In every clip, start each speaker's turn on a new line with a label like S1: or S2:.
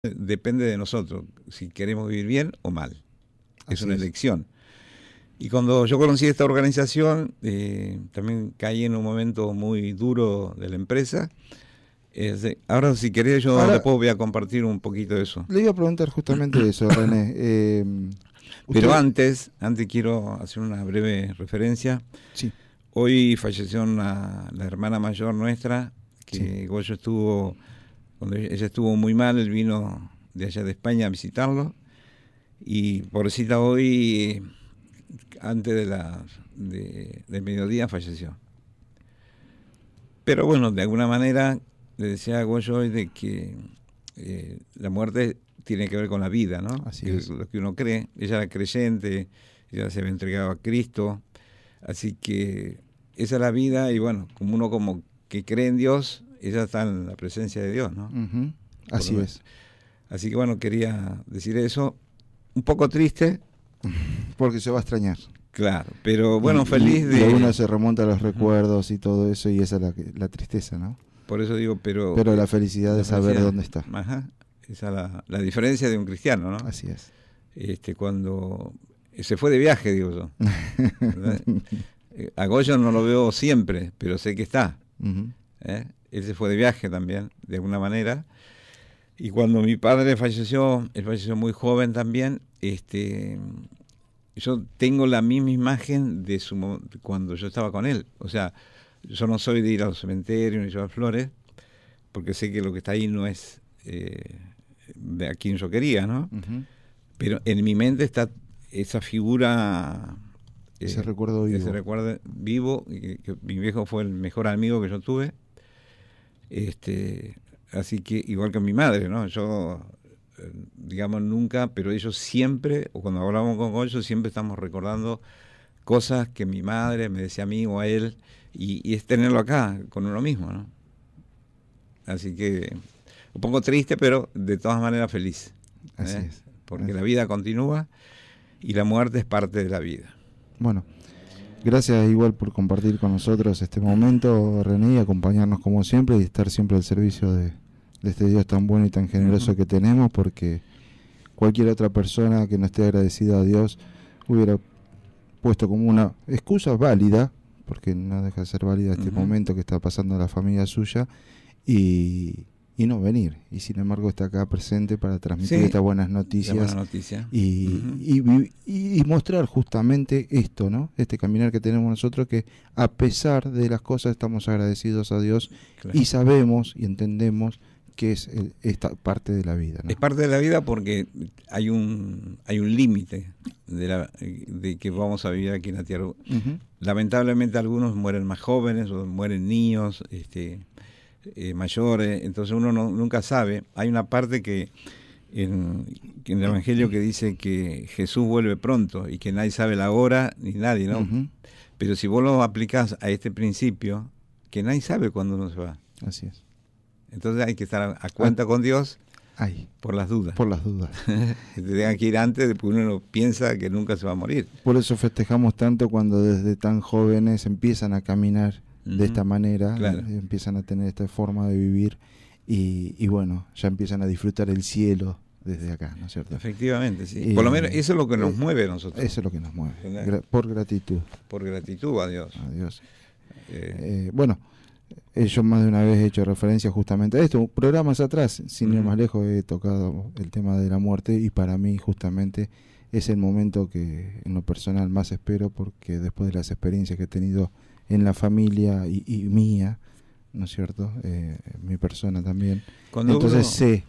S1: depende de nosotros, si queremos vivir bien o mal. Es una elección. Y cuando yo conocí esta organización, también caí en un momento muy duro de la empresa. Ahora, si querés, yo después voy a compartir un poquito de eso.
S2: Le iba a preguntar justamente eso, René.
S1: Pero antes quiero hacer una breve referencia.
S2: Sí.
S1: Hoy falleció la hermana mayor nuestra, que Goyo estuvo, cuando ella estuvo muy mal, él vino de allá de España a visitarlo. Y pobrecita hoy, antes del mediodía, falleció. Pero bueno, de alguna manera le decía a Goyo hoy de que la muerte tiene que ver con la vida, ¿no?
S2: Así es.
S1: Lo que uno cree. Ella era creyente, ella se había entregado a Cristo, así que esa es la vida. Y bueno, como uno como que cree en Dios, ella está en la presencia de Dios, ¿no?
S2: Uh-huh. Así es.
S1: Así que bueno, quería decir eso. Un poco triste.
S2: Porque se va a extrañar.
S1: Claro, pero bueno, feliz de...
S2: Y uno se remonta a los recuerdos y todo eso, y esa es la tristeza, ¿no?
S1: Por eso digo, pero
S2: la felicidad de saber dónde está.
S1: Ajá, esa es la diferencia de un cristiano, ¿no?
S2: Así es.
S1: Cuando se fue de viaje, digo yo. A Goyo no lo veo siempre, pero sé que está.
S2: Uh-huh.
S1: Él se fue de viaje también, de alguna manera. Y cuando mi padre falleció, él falleció muy joven también, yo tengo la misma imagen de cuando yo estaba con él. O sea, yo no soy de ir a los cementerios ni llevar flores, porque sé que lo que está ahí no es de a quien yo quería, ¿no?
S2: Uh-huh.
S1: Pero en mi mente está esa figura,
S2: ese recuerdo vivo.
S1: Ese recuerdo vivo, que mi viejo fue el mejor amigo que yo tuve. Así que, igual que mi madre, ¿no? Yo, digamos, nunca, pero ellos siempre, o cuando hablamos con Goyo, siempre estamos recordando cosas que mi madre me decía a mí o a él, y es tenerlo acá, con uno mismo, ¿no? Así que, un poco triste, pero de todas maneras feliz.
S2: Así es.
S1: Porque la vida continúa y la muerte es parte de la vida.
S2: Bueno, gracias igual por compartir con nosotros este momento, René, y acompañarnos como siempre y estar siempre al servicio de este Dios tan bueno y tan generoso que tenemos, porque cualquier otra persona que no esté agradecida a Dios hubiera puesto como una excusa válida, porque no deja de ser válida este momento que está pasando a la familia suya, y no venir, y sin embargo está acá presente para transmitir estas buenas noticias y mostrar justamente esto, ¿no? Este caminar que tenemos nosotros, que a pesar de las cosas estamos agradecidos a Dios, y sabemos y entendemos que es esta parte de la vida, ¿no?
S1: Es parte de la vida porque hay un límite de que vamos a vivir aquí en la tierra. Uh-huh. Lamentablemente algunos mueren más jóvenes o mueren niños, mayores, entonces uno nunca sabe. Hay una parte que en el Evangelio que dice que Jesús vuelve pronto y que nadie sabe la hora ni nadie, ¿no? Uh-huh. Pero si vos lo aplicás a este principio, que nadie sabe cuándo uno se va.
S2: Así es.
S1: Entonces hay que estar a cuenta con Dios por las dudas.
S2: Por las dudas.
S1: Que te tengan que ir antes, porque uno piensa que nunca se va a morir.
S2: Por eso festejamos tanto cuando desde tan jóvenes empiezan a caminar de esta manera, empiezan a tener esta forma de vivir y bueno, ya empiezan a disfrutar el cielo desde acá, ¿no es cierto?
S1: Efectivamente, sí. Por lo menos eso es lo que nos mueve a nosotros.
S2: Eso es lo que nos mueve, por gratitud.
S1: Por gratitud a Dios.
S2: A Dios. Bueno, yo más de una vez he hecho referencia justamente a esto. Programas atrás, sin ir más lejos, he tocado el tema de la muerte, y para mí justamente es el momento que en lo personal más espero, porque después de las experiencias que he tenido en la familia y mía, ¿no es cierto? Mi persona también. Entonces sé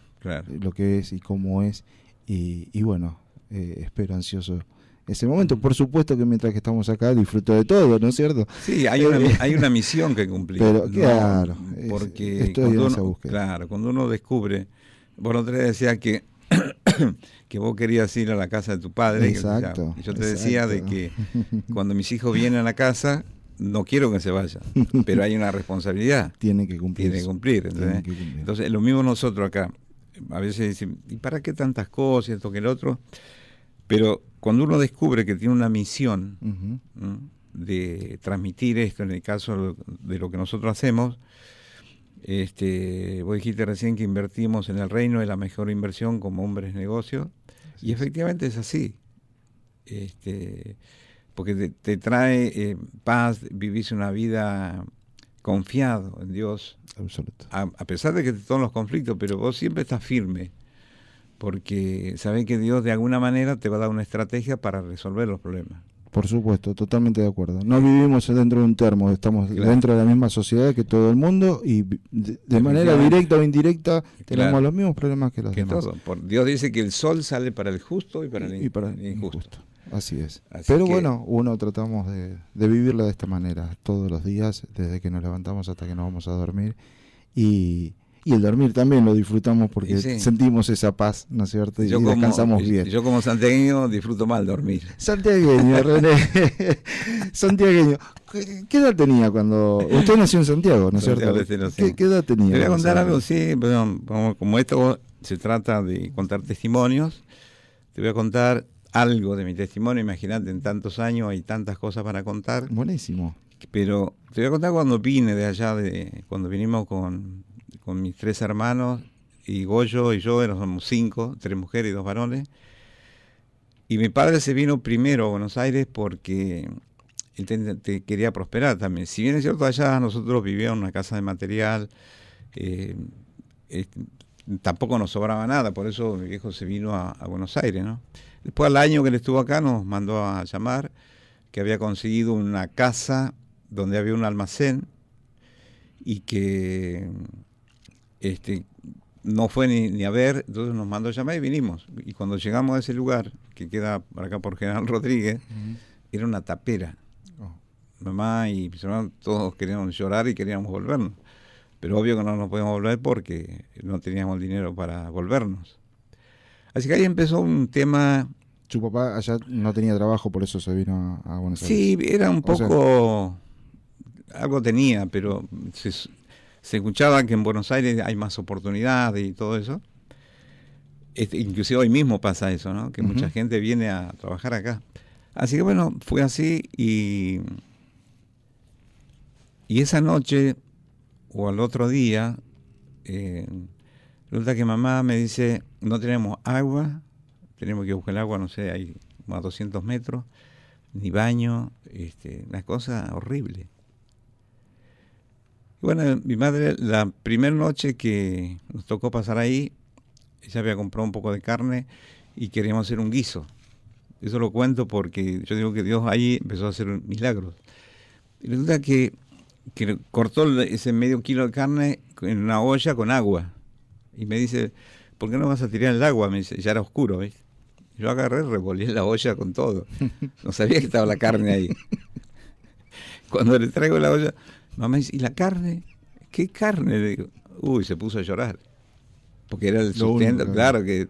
S2: lo que es y cómo es, y bueno, espero ansioso ese momento. Por supuesto que mientras que estamos acá disfruto de todo, ¿no es cierto?
S1: Sí, hay una misión que cumplir.
S2: Pero claro,
S1: porque cuando uno descubre, vos otra vez decías que que vos querías ir a la casa de tu padre.
S2: Exacto.
S1: Y yo te decía de que cuando mis hijos vienen a la casa, no quiero que se vayan, pero hay una responsabilidad.
S2: Tiene que cumplir.
S1: Entonces, lo mismo nosotros acá. A veces dicen, ¿y para qué tantas cosas, esto que el otro? Pero cuando uno descubre que tiene una misión de transmitir esto, en el caso de lo que nosotros hacemos, Vos dijiste recién que invertimos en el reino, es la mejor inversión como hombres de negocio, y efectivamente es así. Porque te trae paz, vivís una vida confiado en Dios.
S2: Absoluto.
S1: A pesar de que todos los conflictos, pero vos siempre estás firme, porque sabés que Dios de alguna manera te va a dar una estrategia para resolver los problemas.
S2: Por supuesto, totalmente de acuerdo. No vivimos dentro de un termo, estamos dentro de la misma sociedad que todo el mundo y de manera directa o indirecta tenemos los mismos problemas que los demás.
S1: Dios dice que el sol sale para el justo y para el injusto.
S2: Así es. Pero bueno, uno tratamos de vivirla de esta manera todos los días, desde que nos levantamos hasta que nos vamos a dormir. Y el dormir también lo disfrutamos porque sentimos esa paz, ¿no es cierto? Y descansamos bien.
S1: Yo como santiagueño disfruto mal dormir.
S2: Santiagueño, René. Santiagueño. ¿Qué edad tenía cuando...? Usted nació en Santiago, ¿no es cierto? ¿Qué edad tenía?
S1: Te voy a contar algo, sí. Como esto se trata de contar testimonios, te voy a contar algo de mi testimonio. Imagínate, en tantos años hay tantas cosas para contar.
S2: Buenísimo.
S1: Pero te voy a contar cuando vine de allá, cuando vinimos con mis 3 hermanos, y Goyo y yo, éramos 5, 3 mujeres y 2 varones. Y mi padre se vino primero a Buenos Aires porque él quería prosperar también. Si bien es cierto, allá nosotros vivíamos en una casa de material, tampoco nos sobraba nada, por eso mi viejo se vino a Buenos Aires, ¿no? Después, al año que él estuvo acá, nos mandó a llamar que había conseguido una casa donde había un almacén y que no fue ni a ver, entonces nos mandó a llamar y vinimos. Y cuando llegamos a ese lugar, que queda por acá por General Rodríguez, era una tapera. Mamá y mis hermanos todos queríamos llorar y queríamos volvernos. Pero obvio que no nos podíamos volver porque no teníamos dinero para volvernos. Así que ahí empezó un tema.
S2: ¿Su papá allá no tenía trabajo, por eso se vino a Buenos Aires?
S1: Sí, era un poco... algo tenía, pero se escuchaba que en Buenos Aires hay más oportunidades y todo eso. Inclusive hoy mismo pasa eso, ¿no? Que mucha gente viene a trabajar acá. Así que bueno, fue así y esa noche o al otro día resulta que mamá me dice, no tenemos agua, tenemos que buscar el agua, no sé, hay como a 200 metros, ni baño, una cosa horrible. Bueno, mi madre, la primera noche que nos tocó pasar ahí, ella había comprado un poco de carne y queríamos hacer un guiso. Eso lo cuento porque yo digo que Dios ahí empezó a hacer milagros. Y resulta que cortó ese medio kilo de carne en una olla con agua. Y me dice, ¿por qué no vas a tirar el agua? Me dice, ya era oscuro, ¿ves? Yo agarré, revolví la olla con todo. No sabía que estaba la carne ahí. Cuando le traigo la olla... Mamá dice, ¿y la carne? ¿Qué carne? Le digo, se puso a llorar. Porque era el sustento, claro, que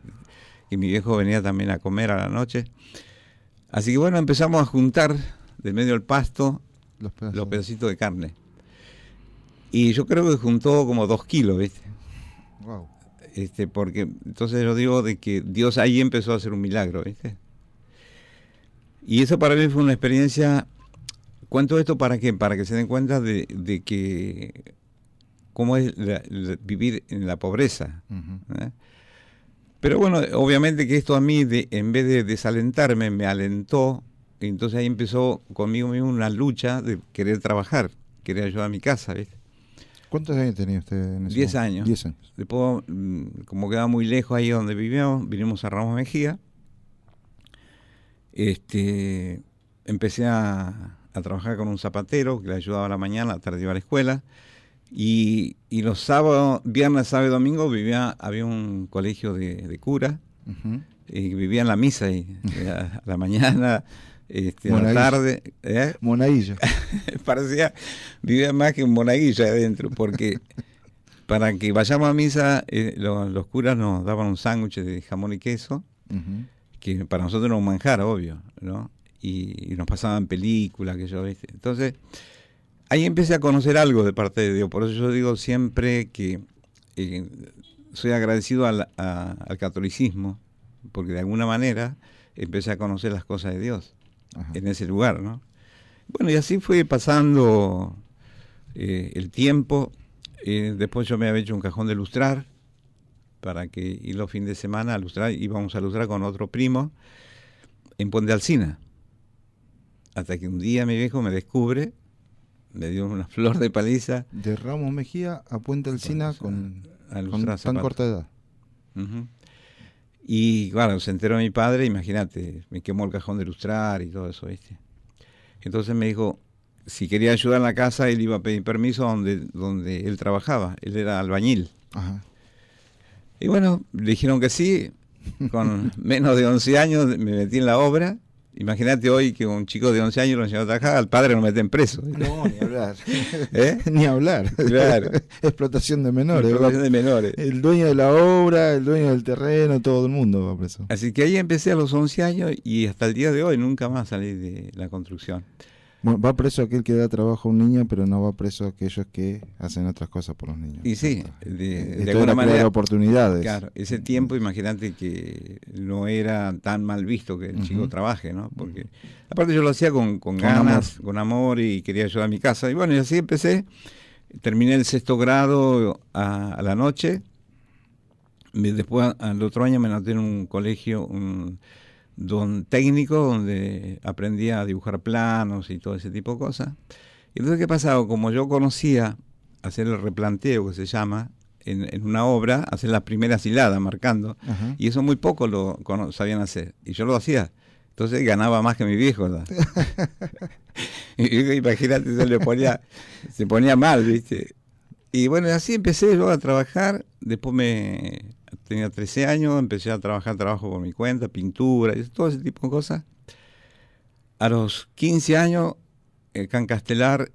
S1: mi viejo venía también a comer a la noche. Así que bueno, empezamos a juntar de medio del pasto los pedacitos de carne. Y yo creo que juntó como 2 kilos, ¿viste?
S2: Wow.
S1: Porque entonces yo digo de que Dios ahí empezó a hacer un milagro, ¿viste? Y eso para mí fue una experiencia. Cuento esto para qué, para que se den cuenta de que cómo es vivir en la pobreza. ¿Eh? Pero bueno, obviamente que esto a mí, en vez de desalentarme, me alentó. Y entonces ahí empezó conmigo mismo una lucha de querer trabajar, querer ayudar a mi casa, ¿viste?
S2: ¿Cuántos años tenía usted en ese
S1: 10 años.
S2: 10 años.
S1: Después, como quedaba muy lejos ahí donde vivíamos, vinimos a Ramos Mejía. Empecé a trabajar con un zapatero que le ayudaba a la mañana, a la tarde iba a la escuela. Y los sábados, viernes, sábado y domingo había un colegio de cura. Y vivía en la misa ahí, a la mañana, a la tarde.
S2: Monaguillo.
S1: Parecía, vivía más que un monaguillo adentro, porque para que vayamos a misa, los curas nos daban un sándwich de jamón y queso, que para nosotros era un manjar, obvio, ¿no? Y nos pasaban películas, que yo, ¿viste? Entonces, ahí empecé a conocer algo de parte de Dios. Por eso yo digo siempre que soy agradecido al catolicismo, porque de alguna manera empecé a conocer las cosas de Dios. Ajá. En ese lugar, ¿no? Bueno, y así fue pasando el tiempo. Después yo me había hecho un cajón de lustrar para que ir los fines de semana a lustrar. Íbamos a lustrar con otro primo en Puente Alsina. Hasta que un día mi viejo me descubre, me dio una flor de paliza.
S2: De Ramos Mejía a Puente Alsina con tan corta edad.
S1: Uh-huh. Y claro, se enteró mi padre, imagínate, me quemó el cajón de lustrar y todo eso, ¿viste? Entonces me dijo, si quería ayudar en la casa, él iba a pedir permiso donde él trabajaba. Él era albañil.
S2: Ajá.
S1: Y bueno, le dijeron que sí. Con menos de 11 años me metí en la obra. Imagínate hoy que un chico de 11 años lo enseñó a trabajar, al padre lo meten preso.
S2: No, ni hablar.
S1: ¿Eh?
S2: Ni hablar.
S1: Claro.
S2: Explotación de menores.
S1: Explotación de menores.
S2: El dueño de la obra, el dueño del terreno, todo el mundo va preso.
S1: Así que ahí empecé a los 11 años y hasta el día de hoy nunca más salí de la construcción.
S2: Bueno, va preso aquel que da trabajo a un niño, pero no va preso aquellos que hacen otras cosas por los niños.
S1: Y sí, de
S2: alguna manera oportunidades.
S1: Claro, ese tiempo, imagínate que no era tan mal visto que el chico trabaje, ¿no? Porque aparte yo lo hacía con ganas, con amor y quería ayudar a mi casa. Y bueno, y así empecé. Terminé el 6º grado a la noche. Después, al otro año me anoté en un colegio, técnico, donde aprendía a dibujar planos y todo ese tipo de cosas. Y entonces, ¿qué pasaba? Como yo conocía hacer el replanteo, que se llama, en una obra, hacer las primeras hiladas marcando, y eso muy poco lo sabían hacer, y yo lo hacía. Entonces ganaba más que mi viejo, ¿no? Y imagínate, se ponía mal, ¿viste? Y bueno, así empecé yo a trabajar. Después tenía 13 años, empecé a trabajo por mi cuenta, pintura, y todo ese tipo de cosas. A los 15 años, acá en Castelar,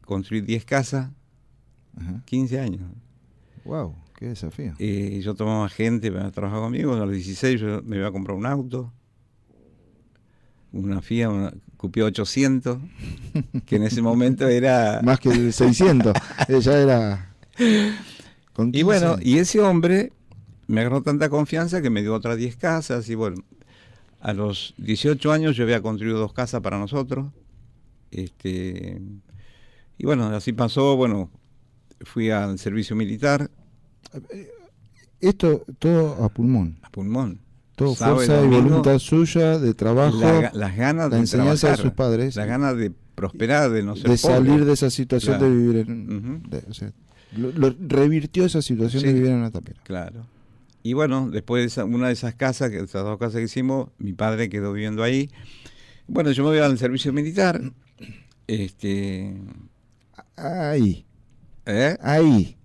S1: construí 10 casas. 15 años.
S2: Wow, qué desafío.
S1: Yo tomaba gente para trabajar conmigo. A los 16 yo me iba a comprar un auto. Una Fiat, una Coupé 800, que en ese momento era...
S2: Más que el 600, ella era...
S1: Y bueno, y ese hombre me agarró tanta confianza que me dio otras 10 casas, y bueno, a los 18 años yo había construido 2 casas para nosotros, y bueno, así pasó. Bueno, fui al servicio militar.
S2: Esto todo a pulmón.
S1: A pulmón.
S2: Todo fuerza y voluntad suya, de trabajo,
S1: las ganas
S2: la enseñanza de sus padres.
S1: Las ganas de prosperar, de no ser
S2: de
S1: pobre.
S2: Salir de esa situación,
S1: claro.
S2: De vivir en... o sea, lo revirtió esa situación, sí, de vivir en una tapera.
S1: Claro. Y bueno, después de una de esas casas, esas 2 casas que hicimos, mi padre quedó viviendo ahí. Bueno, yo me voy al servicio militar.
S2: Ahí.
S1: ¿Eh?
S2: Ahí.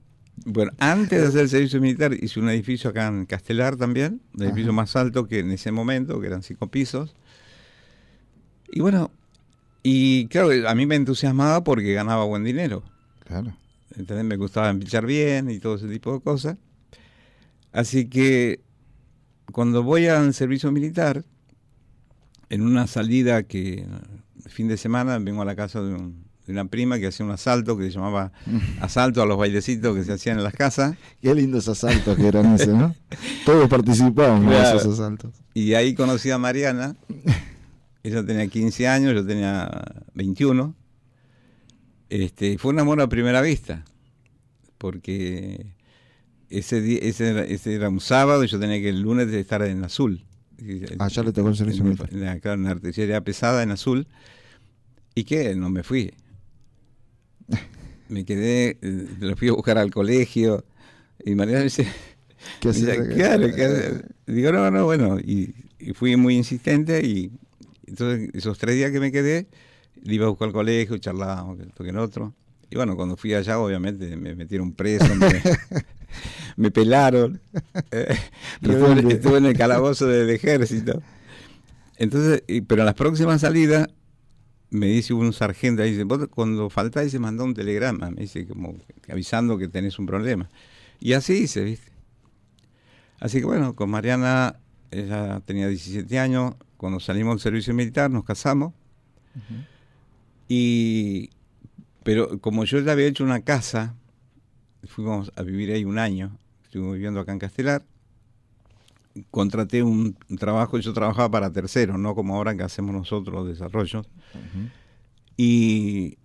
S1: Bueno, antes de hacer el servicio militar hice un edificio acá en Castelar también, el edificio más alto que en ese momento, que eran 5 pisos. Y bueno, y claro, a mí me entusiasmaba porque ganaba buen dinero.
S2: Claro.
S1: Entonces me gustaba empilchar bien y todo ese tipo de cosas. Así que cuando voy al servicio militar, en una salida que fin de semana vengo a la casa de una prima que hacía un asalto que se llamaba asalto a los bailecitos que se hacían en las casas.
S2: Qué lindos asaltos que eran esos, ¿no? Todos participaban en esos asaltos.
S1: Y ahí conocí a Mariana. Ella tenía 15 años, yo tenía 21. Fue un amor a primera vista, porque ese era un sábado y yo tenía que el lunes estar en Azul.
S2: Ya le tocó el servicio militar.
S1: Acá en la artillería pesada en Azul. ¿Y qué? No me fui. Me quedé, lo fui a buscar al colegio, y Mariana me dice,
S2: ¿qué hacías?
S1: Claro, digo, no, bueno, y fui muy insistente, y entonces esos 3 días que me quedé, le iba a buscar al colegio, charlábamos, esto que en otro. Y bueno, cuando fui allá, obviamente, me metieron preso, me pelaron, estuve en el calabozo del ejército. Entonces, pero en las próximas salidas, me dice un sargento, ahí dice, vos cuando faltáis se mandó un telegrama, me dice, como avisando que tenés un problema. Y así hice, ¿viste? Así que bueno, con Mariana, ella tenía 17 años, cuando salimos del servicio militar nos casamos. Pero como yo ya había hecho una casa, fuimos a vivir ahí un año, estuvimos viviendo acá en Castelar, contraté un trabajo, yo trabajaba para terceros, no como ahora que hacemos nosotros los desarrollos. Y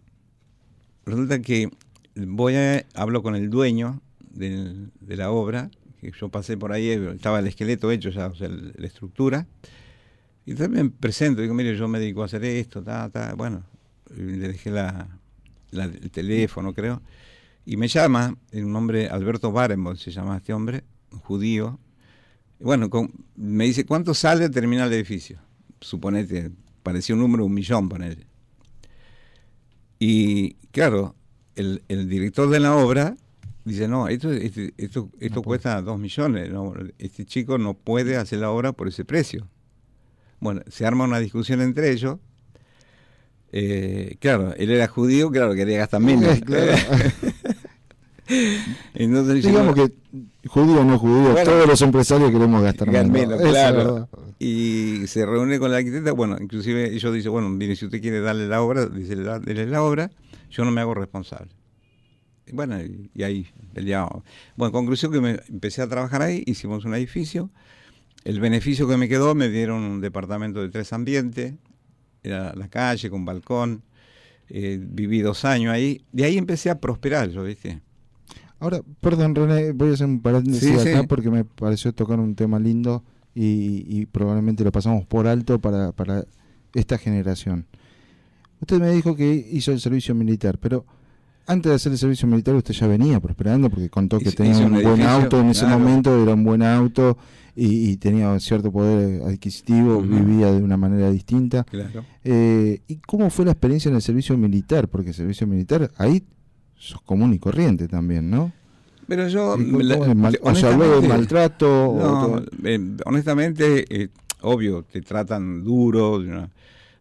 S1: resulta que hablo con el dueño de la obra, que yo pasé por ahí, estaba el esqueleto hecho ya, o sea, la estructura, y también me presento, digo, mire, yo me dedico a hacer esto, bueno, y le dejé el teléfono, creo, y me llama, un hombre, Alberto Barenboim se llama este hombre, un judío, y bueno, me dice, ¿cuánto sale terminar el edificio? Suponete, parecía un número, 1.000.000, ponele. Y claro, el director de la obra dice, no, esto no cuesta 2 millones, no, este chico no puede hacer la obra por ese precio. Bueno, se arma una discusión entre ellos. Claro, él era judío, claro, quería gastar menos.
S2: Claro.
S1: Entonces,
S2: digamos que judío o no judío, bueno, todos los empresarios queremos gastar menos.
S1: Claro. Y se reúne con la arquitecta, bueno, inclusive ellos dicen, bueno, mire, si usted quiere darle la obra, dele la obra, yo no me hago responsable. Y bueno, y ahí peleamos. Bueno, conclusión que empecé a trabajar ahí, hicimos un edificio. El beneficio que me quedó, me dieron un departamento de 3 ambientes, era la calle con balcón, viví 2 años ahí, de ahí empecé a prosperar yo, ¿viste?
S2: Ahora, perdón René, voy a hacer un paréntesis acá,
S1: sí,
S2: porque me pareció tocar un tema lindo y probablemente lo pasamos por alto para esta generación. Usted me dijo que hizo el servicio militar, pero antes de hacer el servicio militar usted ya venía prosperando, porque contó que tenía un buen auto en ese momento, era un buen auto y tenía cierto poder adquisitivo, vivía de una manera distinta.
S1: Claro.
S2: ¿Y cómo fue la experiencia en el servicio militar? Porque el servicio militar, ahí sos común y corriente también, ¿no?
S1: Pero yo...
S2: o sea, habló de maltrato...
S1: No, honestamente, obvio, te tratan duro,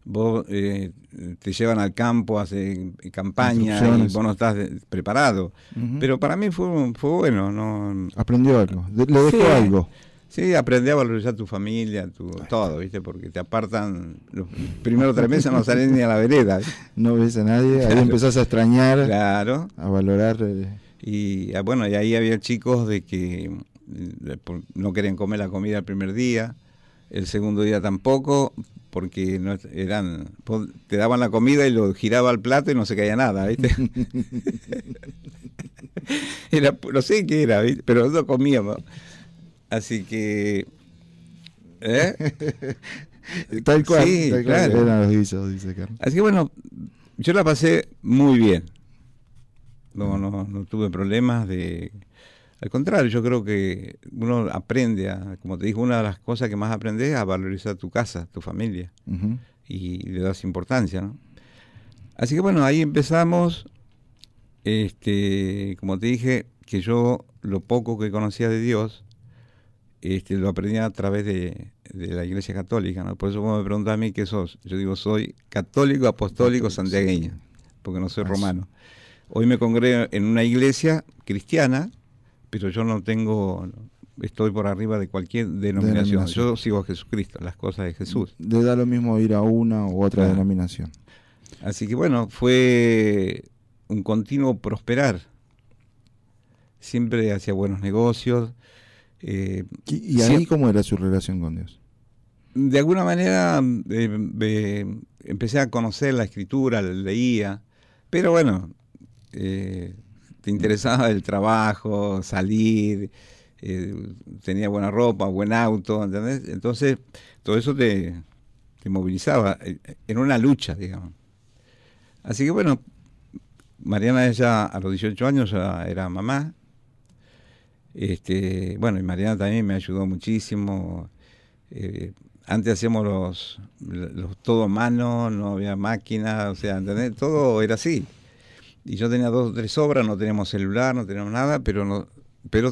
S1: vos te llevan al campo, hacen campaña y vos no estás preparado. Pero para mí fue bueno. No,
S2: aprendió algo, le dejó algo.
S1: Sí, aprendí a valorizar tu familia, todo, ¿viste? Porque te apartan, los primeros 3 meses no salís ni a la vereda, ¿viste?
S2: No ves a nadie, claro. Ahí empezás a extrañar,
S1: claro,
S2: a valorar.
S1: Y bueno, y ahí había chicos de que no querían comer la comida el primer día, el segundo día tampoco, porque no te daban la comida y lo giraba al plato y no se caía nada, ¿viste? No sé qué era, ¿viste? Pero nosotros comíamos. Así que...
S2: Tal cual,
S1: sí,
S2: tal cual,
S1: claro.
S2: Eran los guisos, dice Carlos.
S1: Así que bueno, yo la pasé muy bien. No tuve problemas de... Al contrario, yo creo que uno aprende como te dije, una de las cosas que más aprendes es a valorizar tu casa, tu familia. Y le das importancia, ¿no? Así que bueno, ahí empezamos. Como te dije, que yo lo poco que conocía de Dios, lo aprendí a través de la Iglesia Católica, ¿no? Por eso cuando me preguntan a mí qué sos, yo digo, soy católico apostólico santiagueño, porque no soy romano. Hoy me congrego en una iglesia cristiana, pero yo estoy por arriba de cualquier denominación. Yo sigo a Jesucristo, las cosas de Jesús.
S2: Le da lo mismo ir a una u otra denominación.
S1: Así que bueno, fue un continuo prosperar. Siempre hacía buenos negocios.
S2: ¿Y ahí cómo era su relación con Dios?
S1: De alguna manera empecé a conocer la escritura, la leía, pero bueno, te interesaba el trabajo, salir, tenía buena ropa, buen auto, ¿entendés? Entonces todo eso te movilizaba, en una lucha, digamos. Así que bueno, Mariana ya a los 18 años ya era mamá. Bueno, y Mariana también me ayudó muchísimo. Antes hacíamos todo a mano, no había máquina, o sea, ¿entendés? Todo era así. Y yo tenía 2 o 3 obras, no teníamos celular, no teníamos nada, pero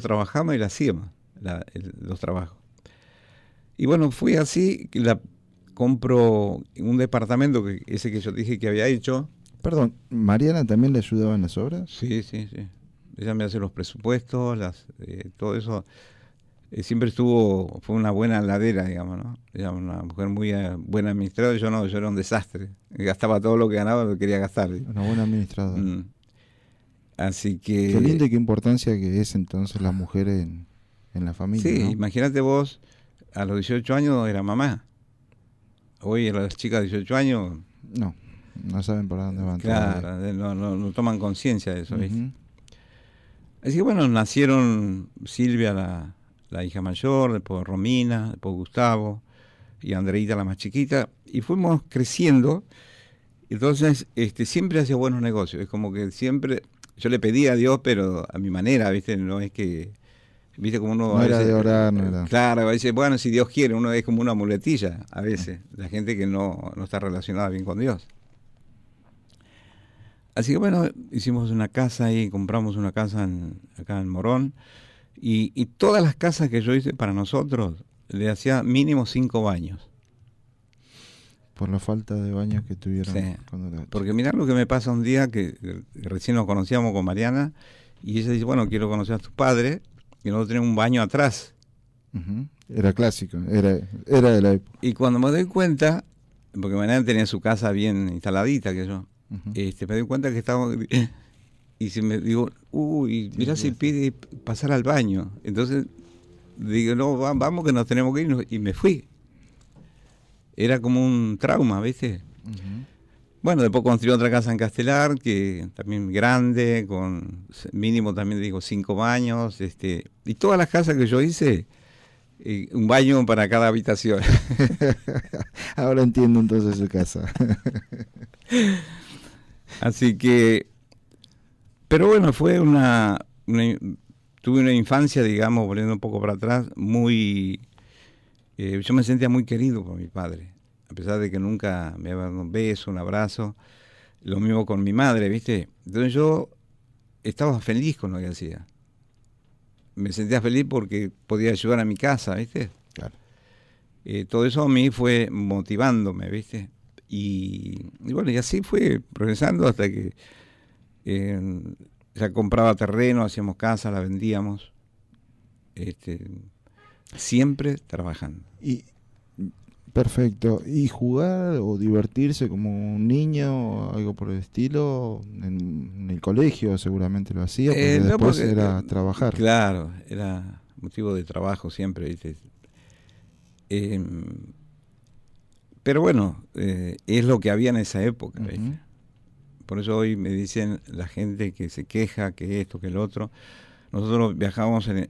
S1: trabajamos y la hacíamos, los trabajos. Y bueno, fui así, compro un departamento, ese que yo dije que había hecho.
S2: Perdón, ¿Mariana también le ayudaba en las obras?
S1: Sí. Ella me hace los presupuestos, todo eso. Siempre fue una buena ladera, digamos, ¿no? Era una mujer muy buena administradora. Yo no, yo era un desastre. Gastaba todo lo que ganaba, lo quería gastar.
S2: Una buena administradora.
S1: Así que...
S2: Qué linda y qué importancia que es entonces la mujer en la familia.
S1: Sí,
S2: ¿no?
S1: Imagínate vos, a los 18 años era mamá. Hoy a las chicas de 18 años...
S2: No. No saben para dónde van.
S1: Claro, no toman conciencia de eso, ¿viste? Así que bueno, nacieron Silvia, la hija mayor, después Romina, después Gustavo y Andreita, la más chiquita, y fuimos creciendo. Entonces siempre hacía buenos negocios. Es como que siempre yo le pedía a Dios, pero a mi manera, ¿viste? No es que, ¿viste? Como uno
S2: no
S1: a
S2: era
S1: veces,
S2: de orar, no era.
S1: Claro, a veces, bueno, si Dios quiere, uno es como una muletilla, a veces, la gente que no está relacionada bien con Dios. Así que bueno, hicimos una casa ahí, compramos una casa acá en Morón, y todas las casas que yo hice para nosotros, le hacía mínimo 5 baños.
S2: Por la falta de baños que tuvieron.
S1: Sí, porque mirá lo que me pasa un día, que recién nos conocíamos con Mariana, y ella dice, bueno, quiero conocer a tus padres, y nosotros tenemos un baño atrás.
S2: Era clásico, era de la época.
S1: Y cuando me doy cuenta, porque Mariana tenía su casa bien instaladita que yo, me doy cuenta que estábamos, y si me digo, uy, mirá si pide pasar al baño. Entonces digo, no, vamos que nos tenemos que ir, y me fui. Era como un trauma, ¿viste? Bueno, después construí otra casa en Castelar, que también grande, con mínimo también digo 5 baños, y todas las casas que yo hice, un baño para cada habitación.
S2: Ahora entiendo entonces su casa.
S1: Así que, pero bueno, fue tuve una infancia, digamos, volviendo un poco para atrás, muy, yo me sentía muy querido por mi padre, a pesar de que nunca me había dado un beso, un abrazo, lo mismo con mi madre, ¿viste? Entonces yo estaba feliz con lo que hacía. Me sentía feliz porque podía ayudar a mi casa, ¿viste?
S2: Claro.
S1: Todo eso a mí fue motivándome, ¿viste? Y bueno, y así fue progresando hasta que ya compraba terreno, hacíamos casa, la vendíamos, siempre trabajando.
S2: Y perfecto. ¿Y jugar o divertirse como un niño o algo por el estilo? En el colegio seguramente lo hacía, porque después era trabajar.
S1: Claro, era motivo de trabajo siempre, ¿viste? Pero bueno, es lo que había en esa época, ¿viste? Por eso hoy me dicen la gente que se queja, que esto, que el otro. Nosotros viajábamos en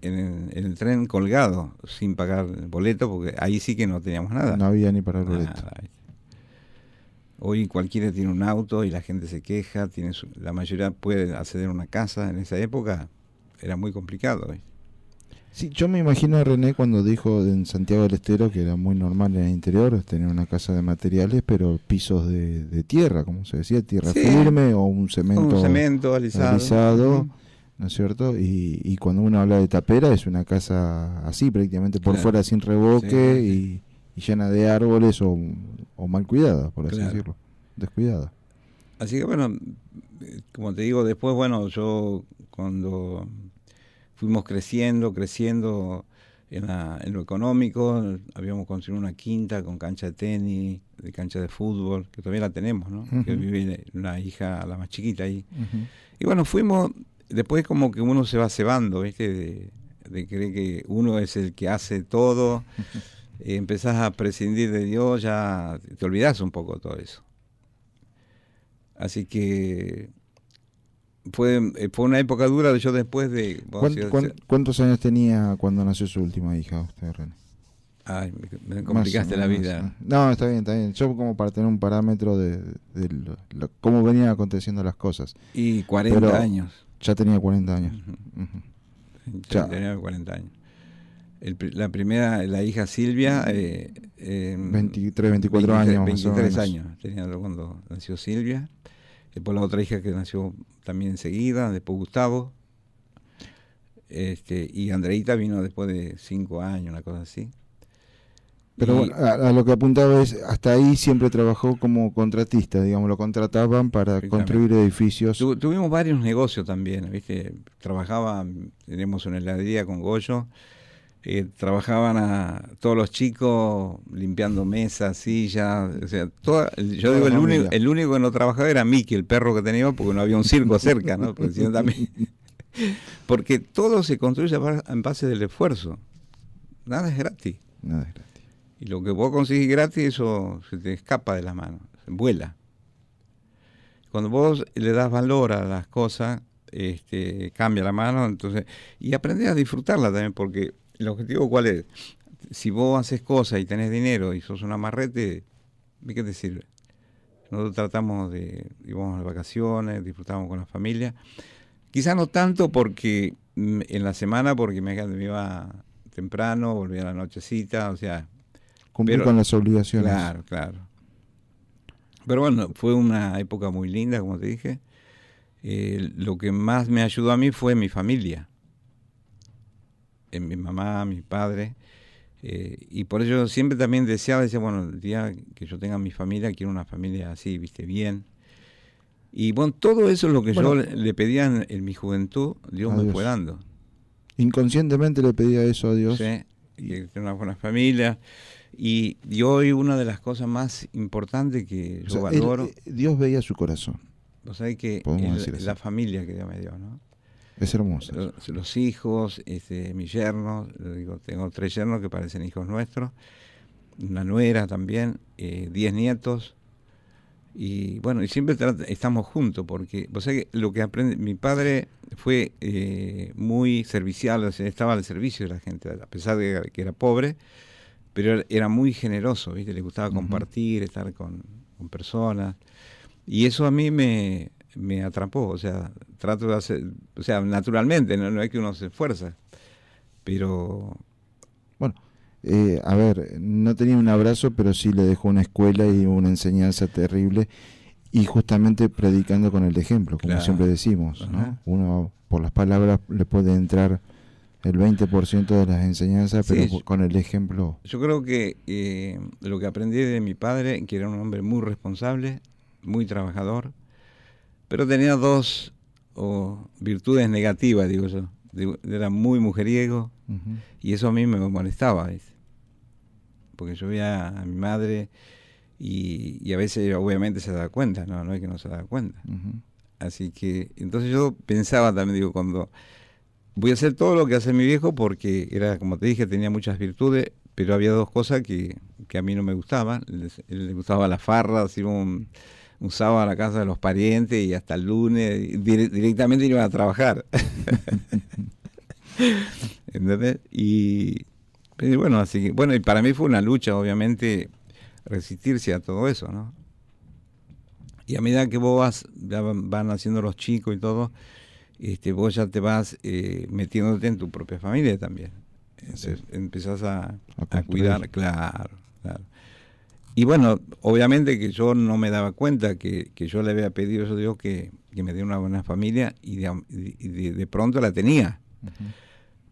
S1: el tren colgado, sin pagar el boleto, porque ahí sí que no teníamos nada.
S2: No había ni para el boleto.
S1: Nada. Hoy cualquiera tiene un auto y la gente se queja, la mayoría puede acceder a una casa. En esa época era muy complicado, ¿viste?
S2: Sí, yo me imagino a René cuando dijo en Santiago del Estero que era muy normal en el interior tener una casa de materiales, pero pisos de tierra, como se decía, tierra firme o un cemento alisado, ¿no es cierto? Y cuando uno habla de tapera es una casa así prácticamente por fuera sin revoque y llena de árboles o mal cuidada, por así decirlo, descuidada.
S1: Así que bueno, como te digo, después yo cuando fuimos creciendo en lo económico, habíamos construido una quinta con cancha de tenis, de cancha de fútbol, que todavía la tenemos, ¿no? Que vive una hija, la más chiquita ahí. Y bueno, después como que uno se va cebando, ¿viste? De creer que uno es el que hace todo, empezás a prescindir de Dios, ya te olvidás un poco de todo eso. Así que fue una época dura. Yo después de...
S2: ¿Cuántos años tenía cuando nació su última hija usted, René?
S1: Ay, me complicaste la vida.
S2: No, está bien. Yo como para tener un parámetro de cómo venían aconteciendo las cosas.
S1: Y 40 años.
S2: Ya tenía 40 años.
S1: Ya tenía 40 años. La primera, la hija Silvia...
S2: 23, 24 años.
S1: 23 años tenía cuando nació Silvia. Después la otra hija que nació también enseguida, después Gustavo, y Andreita vino después de 5 años, una cosa así.
S2: Pero bueno, a lo que apuntaba es, hasta ahí siempre trabajó como contratista, digamos, lo contrataban para construir edificios.
S1: Tuvimos varios negocios también, ¿viste? Teníamos una heladería con Goyo, trabajaban a todos los chicos limpiando mesas, sillas, o sea, yo digo, el único que no trabajaba era Mickey, el perro que teníamos, porque no había un circo cerca, ¿no? Porque todo se construye en base del esfuerzo, nada es gratis. Y lo que vos conseguís gratis, eso se te escapa de las manos, vuela. cuando vos le das valor a las cosas, cambia la mano, entonces, y aprendés a disfrutarla también, porque el objetivo ¿cuál es? Si vos haces cosas y tenés dinero y sos un amarrete, ¿de qué te sirve? Nosotros tratamos íbamos de vacaciones, disfrutamos con la familia, quizás no tanto porque en la semana, porque me iba temprano, volvía a la nochecita, o sea...
S2: Cumplir con las obligaciones.
S1: Claro, claro. Pero bueno, fue una época muy linda, como te dije. Lo que más me ayudó a mí fue mi familia. Mi mamá, mi padre. Y por ello siempre también decía, bueno, el día que yo tenga mi familia, quiero una familia así, viste, bien. Y bueno, todo eso es lo que yo le pedía en mi juventud, Dios me fue dando.
S2: Inconscientemente le pedía eso a Dios.
S1: Sí, y tener una buena familia. Y hoy una de las cosas más importantes que yo valoro...
S2: Dios veía su corazón.
S1: Vos sabés que la familia que Dios me dio, ¿no?
S2: Es hermosa.
S1: Los hijos, mis yernos, tengo 3 yernos que parecen hijos nuestros, una nuera también, 10 nietos, y bueno, y siempre estamos juntos, porque vos sabés que lo que aprendí, mi padre fue muy servicial, o sea, estaba al servicio de la gente, a pesar de que era pobre, pero era muy generoso, ¿viste? Le gustaba compartir, estar con personas, y eso a mí me atrapó, o sea, trato de hacer, o sea, naturalmente, no es que uno se esfuerza, pero...
S2: Bueno, a ver, no tenía un abrazo, pero sí le dejó una escuela y una enseñanza terrible, y justamente predicando con el ejemplo, como siempre decimos, ¿no? Uno por las palabras le puede entrar el 20% de las enseñanzas, pero sí, con el ejemplo...
S1: Yo creo que lo que aprendí de mi padre, que era un hombre muy responsable, muy trabajador, pero tenía 2 virtudes negativas, digo yo. Era muy mujeriego, y eso a mí me molestaba, ¿ves? Porque yo veía a mi madre y a veces obviamente se daba cuenta, no es que no se daba cuenta. Así que entonces yo pensaba también, digo, cuando voy a hacer todo lo que hace mi viejo, porque era, como te dije, tenía muchas virtudes, pero había 2 cosas que a mí no me gustaban. Le gustaba la farra, así un sábado a la casa de los parientes y hasta el lunes directamente iban a trabajar. ¿Entendés? Y bueno, así que, bueno, y para mí fue una lucha, obviamente, resistirse a todo eso, ¿no? Y a medida que vos van haciendo los chicos y todo, vos ya te vas metiéndote en tu propia familia también. Empezás a cuidar, claro. Y bueno, obviamente que yo no me daba cuenta que yo le había pedido a Dios que me diera una buena familia, y de pronto la tenía.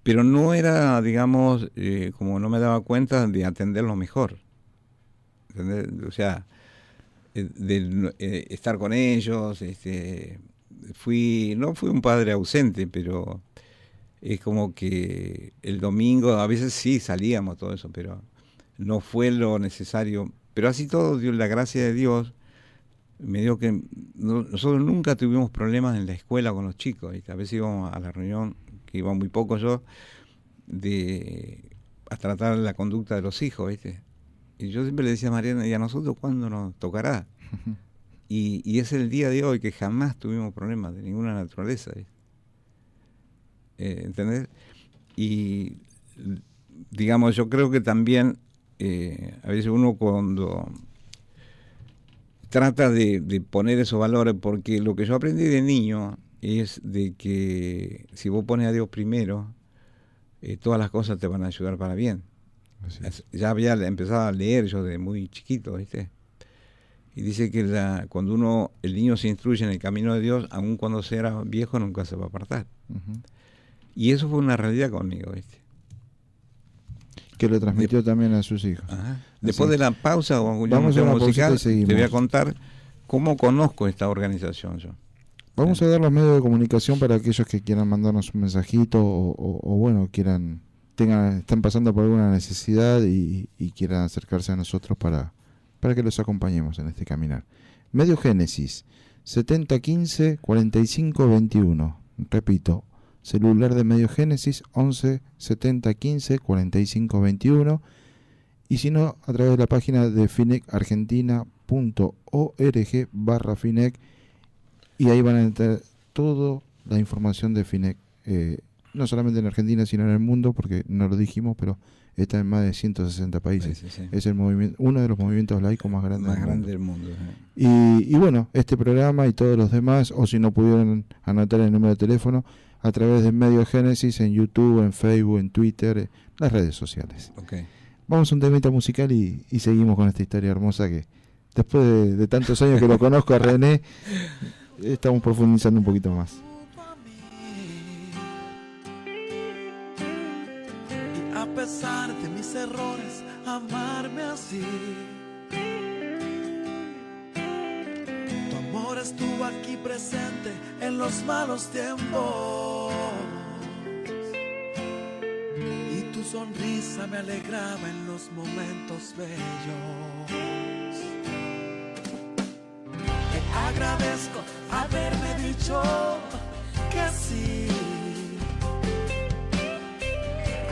S1: Pero no era, digamos, como no me daba cuenta de atenderlo mejor. ¿Entendés? O sea, de estar con ellos, no fui un padre ausente, pero es como que el domingo, a veces sí salíamos, todo eso, pero no fue lo necesario. Pero así todo, Dios, la gracia de Dios me dio que nosotros nunca tuvimos problemas en la escuela con los chicos, ¿viste? A veces íbamos a la reunión, que iba muy poco yo, a tratar la conducta de los hijos, ¿viste? Y yo siempre le decía a Mariana, ¿y a nosotros cuándo nos tocará? Y es el día de hoy que jamás tuvimos problemas de ninguna naturaleza, ¿viste? ¿Entendés? Y digamos, yo creo que también a veces uno cuando trata de poner esos valores, porque lo que yo aprendí de niño es de que si vos pones a Dios primero, todas las cosas te van a ayudar para bien. Ya había empezado a leer yo de muy chiquito, ¿viste? Y dice que cuando el niño se instruye en el camino de Dios, aun cuando sea viejo, nunca se va a apartar. Y eso fue una realidad conmigo, ¿viste?
S2: Que lo transmitió también a sus hijos.
S1: Después de la pausa,
S2: vamos a una musical,
S1: te voy a contar cómo conozco esta organización yo.
S2: Vamos a dar los medios de comunicación para aquellos que quieran mandarnos un mensajito o bueno, están pasando por alguna necesidad y quieran acercarse a nosotros para que los acompañemos en este caminar. Medio Génesis 7015-4521. Repito, celular de Medio Génesis 11 70 15 45 21, y si no, a través de la página de finecargentina.org/finec, y ahí van a entrar toda la información de FINEC, no solamente en Argentina, sino en el mundo, porque no lo dijimos, pero está en más de 160 países. Sí. Es el movimiento, uno de los movimientos laicos más grandes
S1: del mundo.
S2: Y bueno, este programa y todos los demás, o si no pudieron anotar el número de teléfono, a través de Medio Génesis, en YouTube, en Facebook, en Twitter, las redes sociales.
S1: Okay.
S2: Vamos a un temita musical y seguimos con esta historia hermosa que después de tantos años que lo conozco a René, estamos profundizando un poquito más.
S3: A pesar de mis errores, amarme así. Tu amor estuvo aquí presente en los malos tiempos. Y tu sonrisa me alegraba en los momentos bellos. Te agradezco haberme dicho que sí.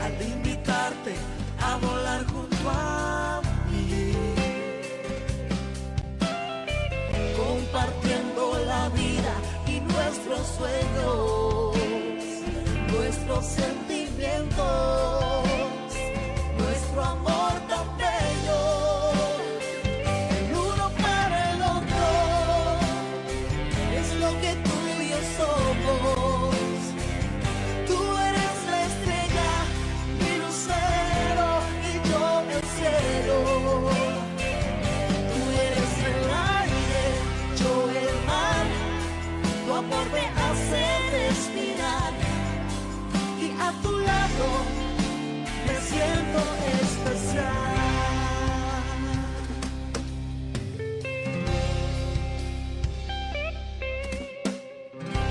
S3: Al invitarte a volar junto a mí, compartiendo la vida y nuestros sueños, nuestros sentimientos, nuestro amor tan bello, el uno para el otro, es lo que tú y yo somos. Tú eres la estrella, mi lucero y yo el cielo. Tú eres el aire, yo el mar. Tu amor me hace respirar y a tu lado me siento especial.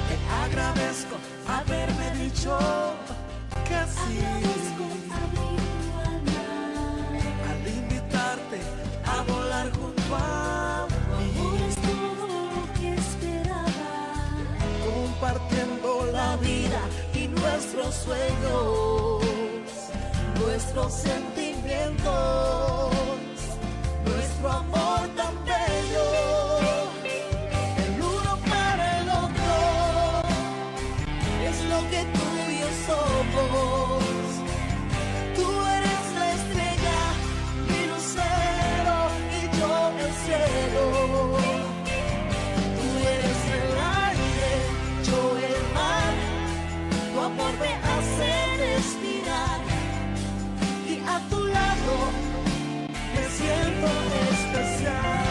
S3: Te agradezco haberme dicho que sí. Al invitarte a volar junto a mí, compartiendo la vida y nuestros sueños, nuestros sentimientos, nuestro amor tan bello, el uno para el otro, es lo que tú y yo somos. Tú eres la estrella, mi lucero y yo el cielo. Tú eres el aire, yo el mar. Tu amor me hace respirar y a tu lado me siento especial.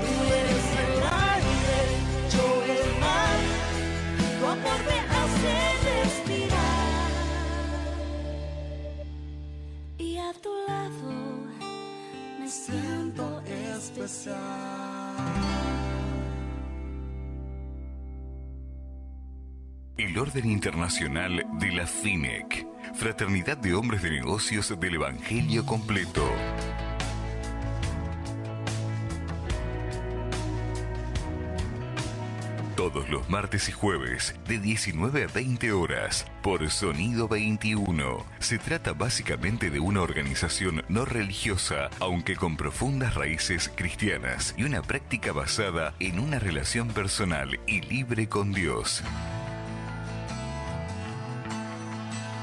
S3: Tú eres el aire, yo el mar. Tu amor me hace respirar y a tu lado me siento especial.
S4: El Orden Internacional de la FINEC, Fraternidad de Hombres de Negocios del Evangelio Completo. Todos los martes y jueves, de 19 a 20 horas, por Sonido 21. Se trata básicamente de una organización no religiosa, aunque con profundas raíces cristianas y una práctica basada en una relación personal y libre con Dios.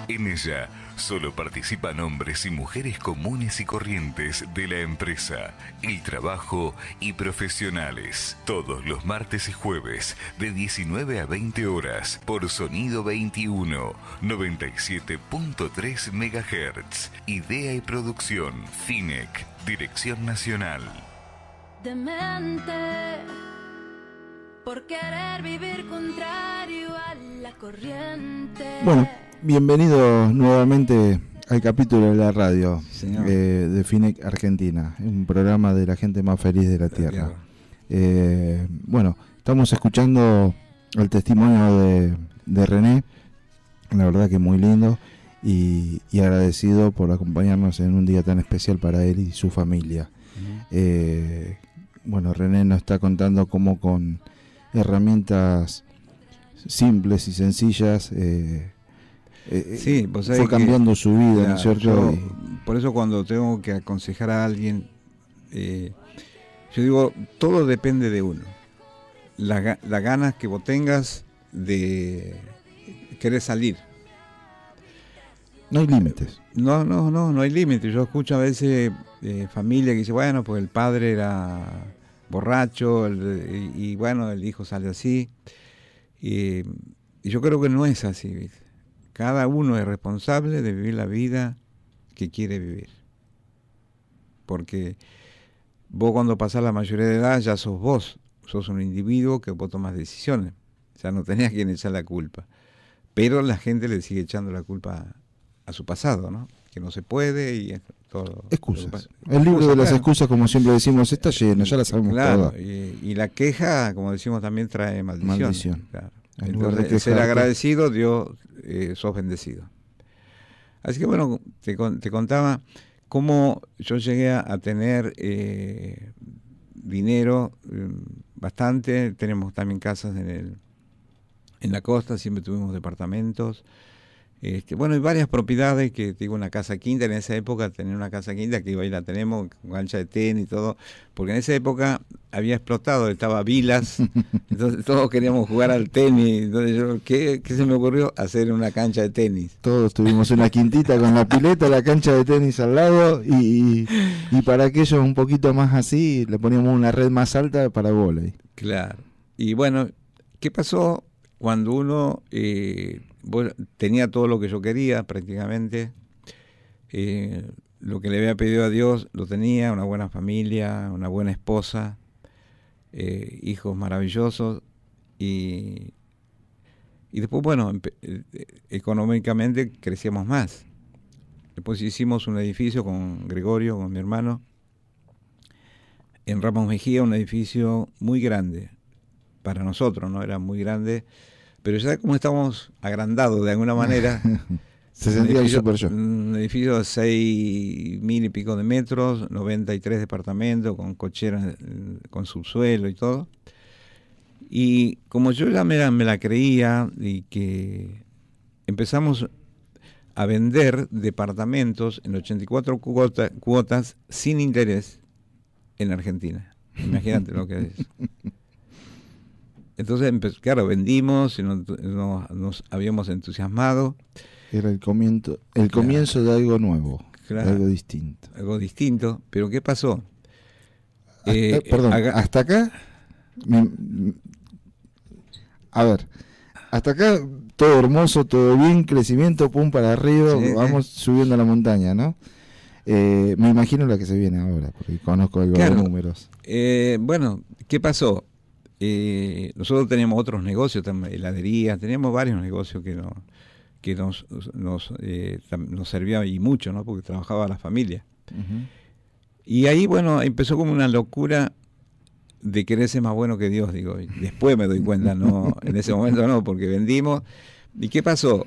S4: En ella solo participan hombres y mujeres comunes y corrientes de la empresa, el trabajo y profesionales. Todos los martes y jueves, de 19 a 20 horas, por Sonido 21, 97.3 MHz. Idea y producción, FINEC, Dirección Nacional.
S5: Demente, por querer vivir contrario a la corriente.
S2: Bueno, bienvenidos nuevamente al capítulo de la radio de FINEC Argentina, un programa de la gente más feliz de la tierra. Bueno, estamos escuchando el testimonio de René, la verdad que muy lindo y agradecido por acompañarnos en un día tan especial para él y su familia. Bueno, René nos está contando cómo con herramientas simples y sencillas,
S1: Sí, vos sabés
S2: fue cambiando su vida, ¿no es cierto?
S1: yo, por eso cuando tengo que aconsejar a alguien, yo digo, todo depende de uno. Las ganas que vos tengas de querer salir.
S2: No hay límites.
S1: No hay límite. Yo escucho a veces familia que dice, bueno, pues el padre era borracho y bueno, el hijo sale así. Y yo creo que no es así, ¿viste? Cada uno es responsable de vivir la vida que quiere vivir. Porque vos cuando pasás la mayoría de edad ya sos vos, sos un individuo que vos tomás decisiones. Ya no tenés a quien echar la culpa. Pero la gente le sigue echando la culpa a su pasado, ¿no? Que no se puede y todo.
S2: Excusas. El libro de las excusas, como siempre decimos, está lleno, ya la sabemos todas.
S1: Y la queja, como decimos, también trae maldición. Claro. Entonces, ser agradecido, Dios, sos bendecido. Así que bueno, te contaba cómo yo llegué a tener dinero bastante. Tenemos también casas en la costa, siempre tuvimos departamentos. Bueno, hay varias propiedades, que digo, una casa quinta. En esa época tenía una casa quinta que hoy la tenemos con cancha de tenis y todo, porque en esa época había explotado, estaba Vilas, entonces todos queríamos jugar al tenis. Entonces yo, ¿qué se me ocurrió? Hacer una cancha de tenis.
S2: Todos tuvimos una quintita con la pileta, la cancha de tenis al lado y para aquellos un poquito más así le poníamos una red más alta para vóley.
S1: Claro. Y bueno, ¿qué pasó cuando uno tenía todo lo que yo quería prácticamente? Lo que le había pedido a Dios lo tenía, una buena familia, una buena esposa, hijos maravillosos, y después, bueno, económicamente crecíamos más. Después hicimos un edificio con Gregorio, con mi hermano, en Ramos Mejía, un edificio muy grande para nosotros, ¿no? Era muy grande, pero ya como estábamos agrandados de alguna manera,
S2: se sentía el super yo.
S1: Un edificio de 6.000 y pico de metros, 93 departamentos, con cocheras, con subsuelo y todo. Y como yo ya me la creía, y que empezamos a vender departamentos en 84 cuotas sin interés en Argentina. Imagínate lo que es. Entonces, claro, vendimos y nos habíamos entusiasmado.
S2: Era el comienzo de algo nuevo,
S1: claro,
S2: de algo distinto.
S1: Algo distinto, pero ¿qué pasó?
S2: Hasta acá, a ver, hasta acá todo hermoso, todo bien, crecimiento, pum para arriba, sí, vamos subiendo la montaña, ¿no? Me imagino la que se viene ahora, porque conozco algo de números.
S1: Bueno, ¿qué pasó? Nosotros teníamos otros negocios, heladerías, teníamos varios negocios que nos servía y mucho, ¿no? Porque trabajaba la familia. Uh-huh. Y ahí, bueno, empezó como una locura de querer ser más bueno que Dios, digo. Y después me doy cuenta, no, en ese momento no, porque vendimos. ¿Y qué pasó?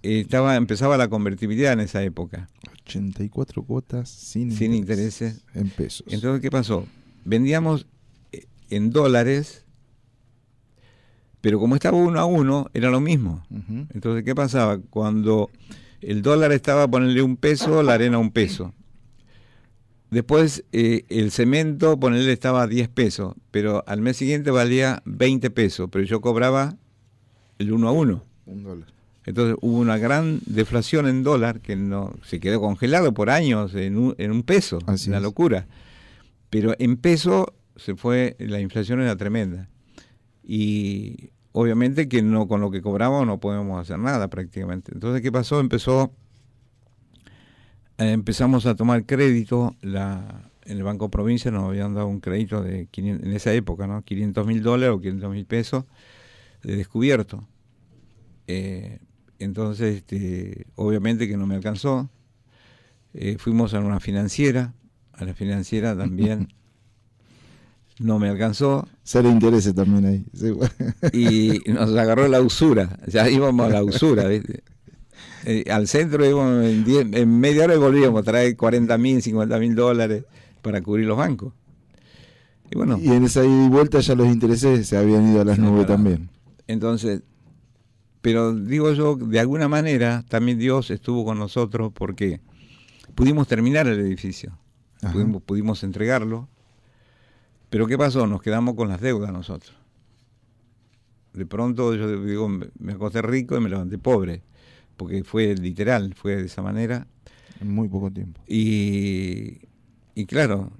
S1: Empezaba la convertibilidad en esa época.
S2: 84 cuotas sin
S1: intereses.
S2: En pesos.
S1: Entonces, ¿qué pasó? Vendíamos en dólares, pero como estaba 1 a 1, era lo mismo. Uh-huh. Entonces, ¿qué pasaba? Cuando el dólar estaba a ponerle $1, la arena $1. Después, el cemento, ponerle estaba a $10, pero al mes siguiente valía $20, pero yo cobraba el 1 a 1.
S2: $1.
S1: Entonces, hubo una gran deflación en dólar, que no se quedó congelado por años en un peso.
S2: Así
S1: una locura. Pero en peso se fue, la inflación era tremenda. Y obviamente que no, con lo que cobramos no podemos hacer nada prácticamente. Entonces, ¿qué pasó? Empezamos a tomar crédito. En el Banco Provincia nos habían dado un crédito de 500, en esa época, ¿no? $500.000 o $500.000 de descubierto. Entonces, obviamente que no me alcanzó. Fuimos a una financiera. A la financiera también no me alcanzó.
S2: Cero intereses también ahí. Sí.
S1: Y nos agarró la usura. Ya íbamos a la usura, ¿viste? Al centro íbamos en media hora y volvíamos a traer $40.000, $50.000 para cubrir los bancos. Y bueno.
S2: Y en esa ida y vuelta ya los intereses se habían ido a las nubes también.
S1: Entonces, Pero digo yo, de alguna manera también Dios estuvo con nosotros porque pudimos terminar el edificio, pudimos entregarlo, pero ¿qué pasó? Nos quedamos con las deudas nosotros. De pronto yo digo, me acosté rico y me levanté pobre, porque fue literal, fue de esa manera.
S2: En muy poco tiempo.
S1: Y claro,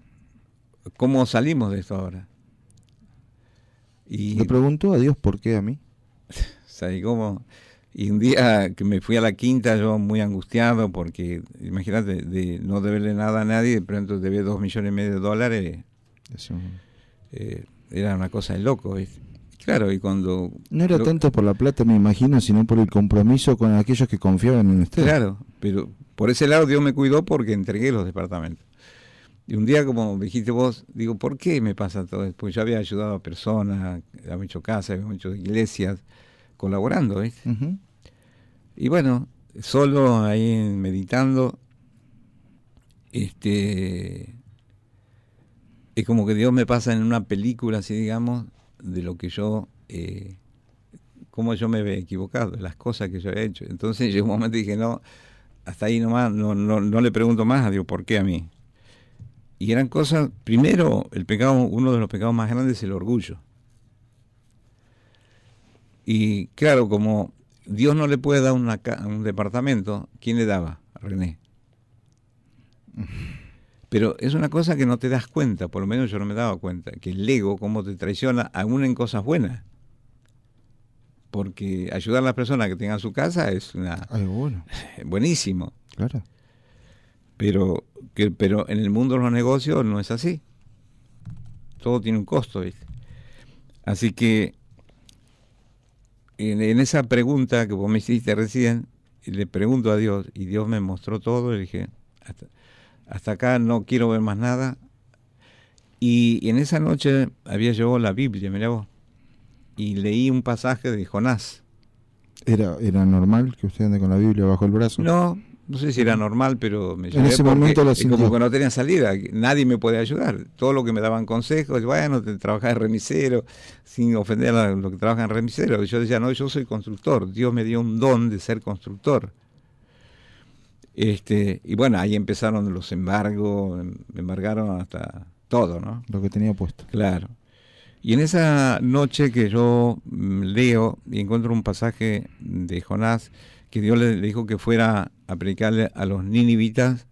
S1: ¿cómo salimos de esto ahora? Y
S2: le preguntó a Dios por qué a mí.
S1: ¿sabes cómo? Y un día que me fui a la quinta, yo muy angustiado, porque imagínate, de no deberle nada a nadie, de pronto debía $2,5 millones.
S2: Eso.
S1: Era una cosa de loco, ¿viste? Claro, y cuando...
S2: No era tanto por la plata, me imagino, sino por el compromiso con aquellos que confiaban en usted.
S1: Claro, pero por ese lado Dios me cuidó porque entregué los departamentos. Y un día, como dijiste vos, digo, ¿por qué me pasa todo esto? Porque yo había ayudado a personas, había hecho casas, había hecho iglesias, colaborando, ¿viste?
S2: Uh-huh.
S1: Y bueno, solo ahí meditando, es como que Dios me pasa en una película, así digamos, de lo que yo, cómo yo me había equivocado, las cosas que yo había hecho. Entonces llegó un momento y dije, no, hasta ahí nomás, no le pregunto más a Dios, ¿por qué a mí? Y eran cosas, primero, el pecado, uno de los pecados más grandes es el orgullo. Y claro, como Dios no le puede dar un departamento, ¿quién le daba? A René. Pero es una cosa que no te das cuenta, por lo menos yo no me daba cuenta, que el ego, cómo te traiciona, aún en cosas buenas. Porque ayudar a las personas que tengan su casa es
S2: algo bueno.
S1: Buenísimo.
S2: Claro.
S1: Pero en el mundo de los negocios no es así. Todo tiene un costo, ¿viste? Así que en esa pregunta que vos me hiciste recién, le pregunto a Dios, y Dios me mostró todo, y dije, hasta acá no quiero ver más nada. Y en esa noche había llevado la Biblia, mirá vos, y leí un pasaje de Jonás.
S2: ¿Era normal que usted ande con la Biblia bajo el brazo?
S1: No sé si era normal, pero me llevé
S2: en ese momento la sintió.
S1: como que no tenía salida, nadie me puede ayudar. Todo lo que me daban consejos, bueno, te trabajás de remisero, sin ofender a los que trabajan de remisero. Yo decía, no, yo soy constructor, Dios me dio un don de ser constructor. Y bueno, ahí empezaron los embargos, me embargaron hasta todo, ¿no?
S2: Lo que tenía puesto.
S1: Claro. Y en esa noche que yo leo y encuentro un pasaje de Jonás, que Dios le dijo que fuera a predicarle a los ninivitas,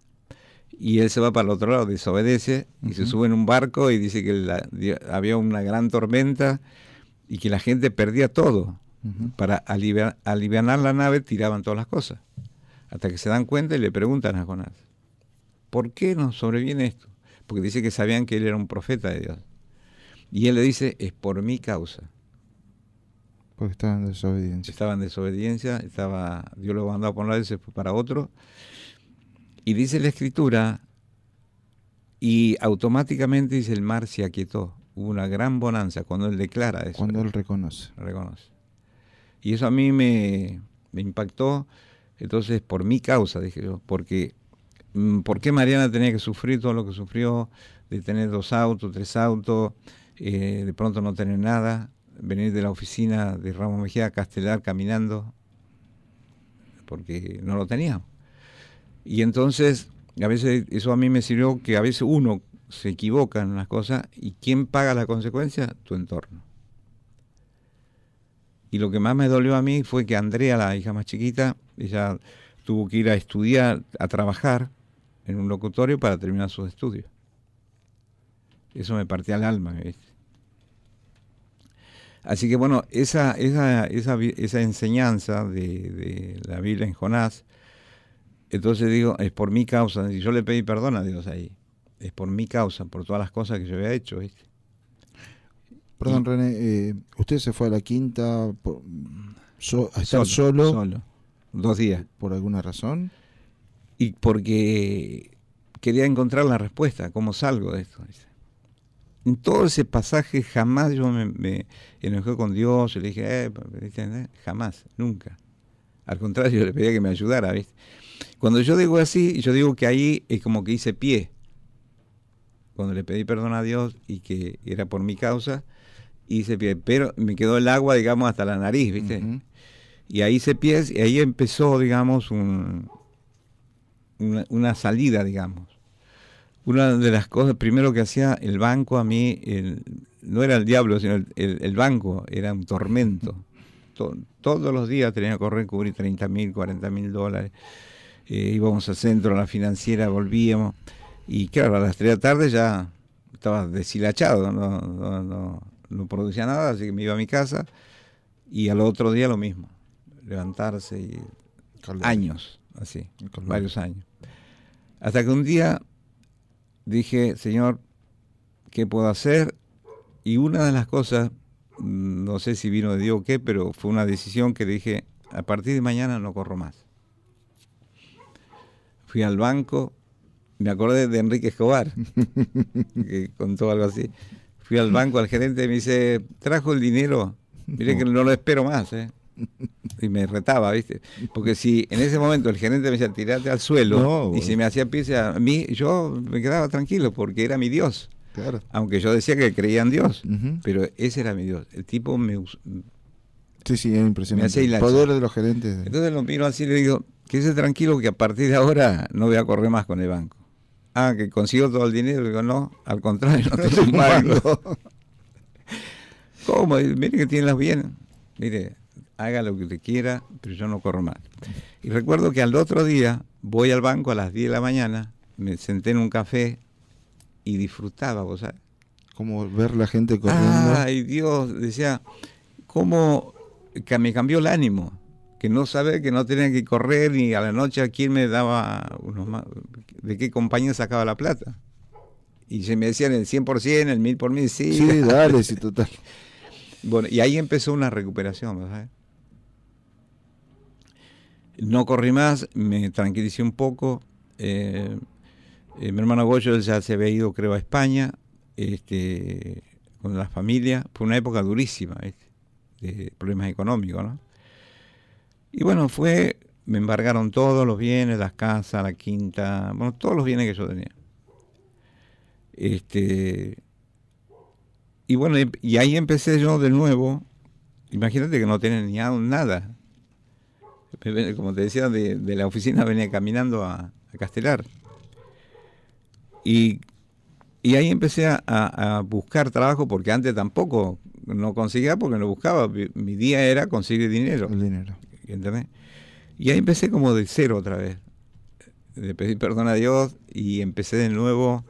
S1: y él se va para el otro lado, desobedece, y se sube en un barco y dice que había una gran tormenta y que la gente perdía todo. Para alivianar la nave tiraban todas las cosas. Hasta que se dan cuenta y le preguntan a Jonás, ¿por qué nos sobreviene esto? Porque dice que sabían que él era un profeta de Dios. Y él le dice, es por mi causa.
S2: Porque estaban en desobediencia.
S1: Estaba en desobediencia, Dios lo mandó por un lado y se fue para otro. Y dice la Escritura, y automáticamente dice el mar se aquietó. Hubo una gran bonanza cuando él declara eso.
S2: Cuando él reconoce.
S1: Y eso a mí me impactó. Entonces, por mi causa, dije yo, porque ¿por qué Mariana tenía que sufrir todo lo que sufrió, de tener 2 autos, 3 autos, de pronto no tener nada, venir de la oficina de Ramos Mejía a Castelar caminando, porque no lo teníamos? Y entonces, a veces eso a mí me sirvió, que a veces uno se equivoca en unas cosas, y ¿quién paga la consecuencia? Tu entorno. Y lo que más me dolió a mí fue que Andrea, la hija más chiquita, ella tuvo que ir a estudiar, a trabajar en un locutorio para terminar sus estudios. Eso me partía el alma, ¿viste? Así que bueno, esa enseñanza de la Biblia en Jonás, entonces digo, es por mi causa, y yo le pedí perdón a Dios ahí, es por mi causa, por todas las cosas que yo había hecho, ¿viste?
S2: Perdón, René, ¿usted se fue a la quinta a estar solo?
S1: Solo, 2 días.
S2: ¿Por alguna razón?
S1: Y porque quería encontrar la respuesta, ¿cómo salgo de esto? En todo ese pasaje jamás yo me enojé con Dios, y le dije, jamás, nunca. Al contrario, yo le pedía que me ayudara, ¿viste? Cuando yo digo así, yo digo que ahí es como que hice pie. Cuando le pedí perdón a Dios y que era por mi causa, hice pie. Pero me quedó el agua, digamos, hasta la nariz, ¿viste? Y ahí y ahí empezó, digamos, una salida, digamos. Una de las cosas, primero que hacía el banco a mí, no era el diablo, sino el banco, era un tormento. Todos los días tenía que correr, cubrir 30.000, 40.000 dólares. Íbamos al centro, a la financiera, volvíamos. Y claro, a las 3 de la tarde ya estaba deshilachado, no producía nada, así que me iba a mi casa. Y al otro día lo mismo, levantarse y años, así, varios años. Hasta que un día dije, Señor, ¿qué puedo hacer? Y una de las cosas, no sé si vino de Dios o qué, pero fue una decisión que dije, a partir de mañana no corro más. Fui al banco, me acordé de Enrique Escobar, que contó algo así. Fui al banco, al gerente, y me dice, ¿trajo el dinero? Mire que no lo espero más, ¿eh? Y me retaba, ¿viste? Porque si en ese momento el gerente me decía, tirate al suelo, y si me hacía pis a mí, yo me quedaba tranquilo, porque era mi Dios.
S2: Claro.
S1: Aunque yo decía que creía en Dios, pero ese era mi Dios. El tipo
S2: Sí, es impresionante.
S1: El
S2: poder de los gerentes.
S1: Entonces lo miro así y le digo, quédese tranquilo que a partir de ahora no voy a correr más con el banco. Ah, que consigo todo el dinero. Digo, no, al contrario, no tengo un banco. ¿Cómo? Mire que tiene las bienes. Mire, haga lo que usted quiera, pero yo no corro más. Y recuerdo que al otro día voy al banco a las 10 de la mañana, me senté en un café y disfrutaba, ¿vos sabés?
S2: Como ver la gente corriendo.
S1: Ay, Dios, decía, ¿cómo que me cambió el ánimo? Que no sabía que no tenía que correr ni a la noche a quién me daba de qué compañía sacaba la plata. Y se me decían el 100%, el 1000 por 1000, sí.
S2: Sí, dale, sí, total.
S1: Bueno, y ahí empezó una recuperación, ¿sabes? No corrí más, me tranquilicé un poco. Mi hermano Goyo ya se había ido, creo, a España, con la familia. Fue una época durísima, ¿viste? De problemas económicos, ¿no? Y bueno, me embargaron todos los bienes, las casas, la quinta, bueno, todos los bienes que yo tenía. Y bueno, y ahí empecé yo de nuevo. Imagínate que no tenía ni nada. Como te decía, de la oficina venía caminando a Castelar. Y ahí empecé a buscar trabajo, porque antes tampoco no conseguía, porque no buscaba. Mi día era conseguir dinero.
S2: El dinero.
S1: ¿Entendés? Y ahí empecé como de cero otra vez. De pedir perdón a Dios y empecé de nuevo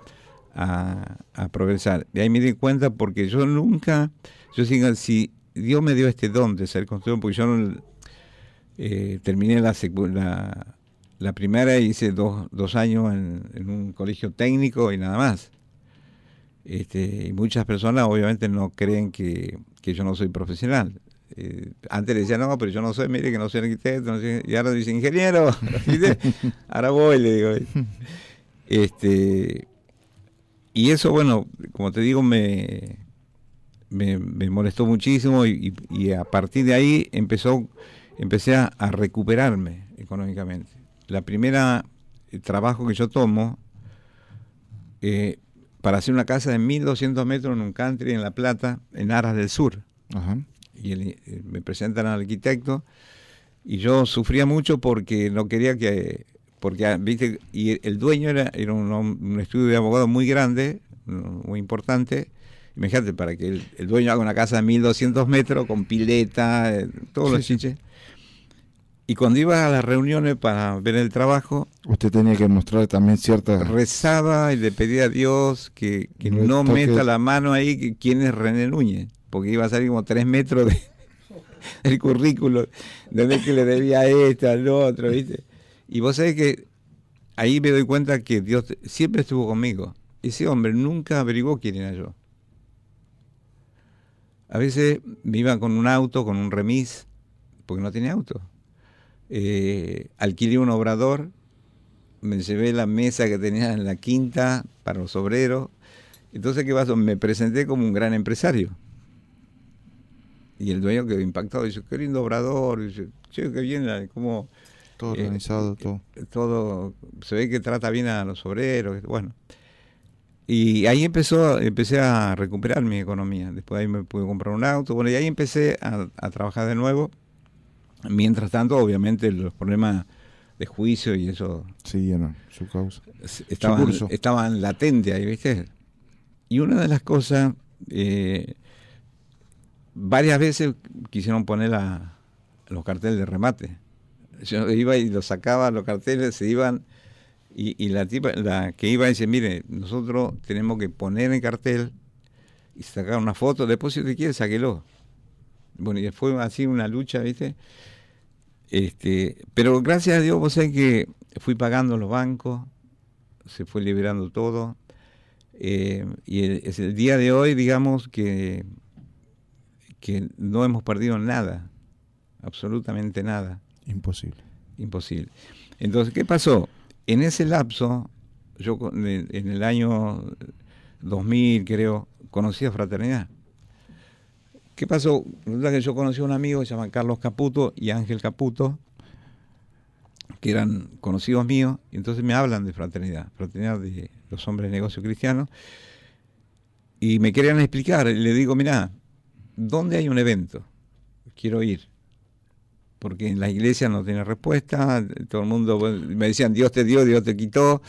S1: a progresar. De ahí me di cuenta, porque yo sigo, si Dios me dio este don de ser constructor, porque yo terminé la primera y hice dos años en un colegio técnico y nada más. Y muchas personas obviamente no creen que yo no soy profesional. Antes le decía, no, pero yo no soy, mire que no soy arquitecto, no soy, y ahora dice ingeniero, ahora voy, le digo. Y eso, bueno, como te digo, me molestó muchísimo y a partir de ahí empecé a recuperarme económicamente. La primera trabajo que yo tomo, para hacer una casa de 1200 metros en un country en La Plata, en Aras del Sur.
S2: Ajá.
S1: Y me presentan al arquitecto y yo sufría mucho porque no quería viste, y el dueño era un estudio de abogado muy grande, muy importante. Imagínate, para que el dueño haga una casa de 1200 metros con pileta, todos los chiches. Y cuando iba a las reuniones para ver el trabajo,
S2: usted tenía que mostrar también cierta...
S1: Rezaba y le pedía a Dios que no meta la mano ahí, quién es René Núñez, porque iba a salir como 3 metros del currículo, de que le debía a este, al otro, ¿viste? Y vos sabés que ahí me doy cuenta que Dios siempre estuvo conmigo. Ese hombre nunca averiguó quién era yo. A veces me iba con un auto, con un remis, porque no tenía auto. Alquilé un obrador, me llevé la mesa que tenía en la quinta para los obreros. Entonces, ¿qué pasó? Me presenté como un gran empresario. Y el dueño quedó impactado, dice, qué lindo obrador, dice, che, qué bien, como...
S2: Todo organizado,
S1: todo, se ve que trata bien a los obreros, bueno. Y ahí empecé a recuperar mi economía. Después ahí me pude comprar un auto, bueno, y ahí empecé a trabajar de nuevo. Mientras tanto, obviamente, los problemas de juicio y eso
S2: Siguieron su causa.
S1: estaban latentes ahí, ¿viste? Y una de las cosas, varias veces quisieron poner los carteles de remate. Yo iba y los sacaba, los carteles se iban, y la tipa, la que iba, dice, mire, nosotros tenemos que poner el cartel y sacar una foto, después si usted quiere, sáquelo. Bueno, y fue así una lucha, ¿viste? Pero gracias a Dios, vos sabés que fui pagando los bancos, se fue liberando todo, y es el día de hoy, digamos, que no hemos perdido nada, absolutamente nada. Imposible. Entonces, ¿qué pasó? En ese lapso, yo en el año 2000, creo, conocí a Fraternidad. ¿Qué pasó? Resulta que yo conocí a un amigo que se llama Carlos Caputo y Ángel Caputo, que eran conocidos míos, y entonces me hablan de Fraternidad de los hombres de negocio cristianos, y me querían explicar, y le digo, mirá, ¿dónde hay un evento? Quiero ir. Porque en la iglesia no tiene respuesta, todo el mundo me decían, Dios te dio, Dios te quitó,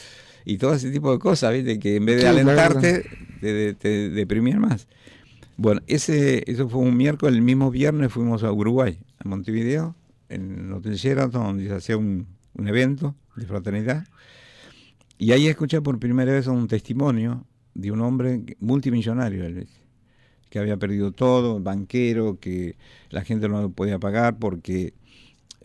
S1: y todo ese tipo de cosas, ¿viste? Que en vez de alentarte, te deprimían más. Bueno, eso fue un miércoles, el mismo viernes fuimos a Uruguay, a Montevideo, en el Hotel Sheraton, donde se hacía un evento de Fraternidad, y ahí escuché por primera vez un testimonio de un hombre multimillonario, que había perdido todo, banquero, que la gente no lo podía pagar porque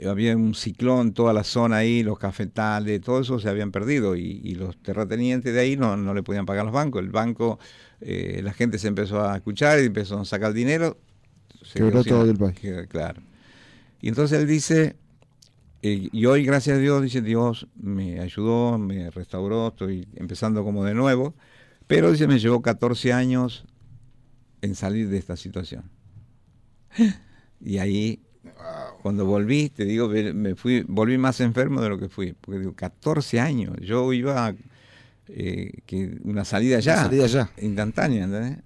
S1: había un ciclón, toda la zona ahí, los cafetales, todo eso se habían perdido, y los terratenientes de ahí no le podían pagar los bancos. El banco, la gente se empezó a escuchar y empezó a sacar dinero.
S2: Quebró todo del país.
S1: Claro. Y entonces él dice, y hoy gracias a Dios, dice, Dios me ayudó, me restauró, estoy empezando como de nuevo, pero dice, me llevó 14 años en salir de esta situación. Y ahí, cuando volví, te digo, volví más enfermo de lo que fui, porque digo, 14 años, yo iba que una salida ya, instantánea, ¿entendés?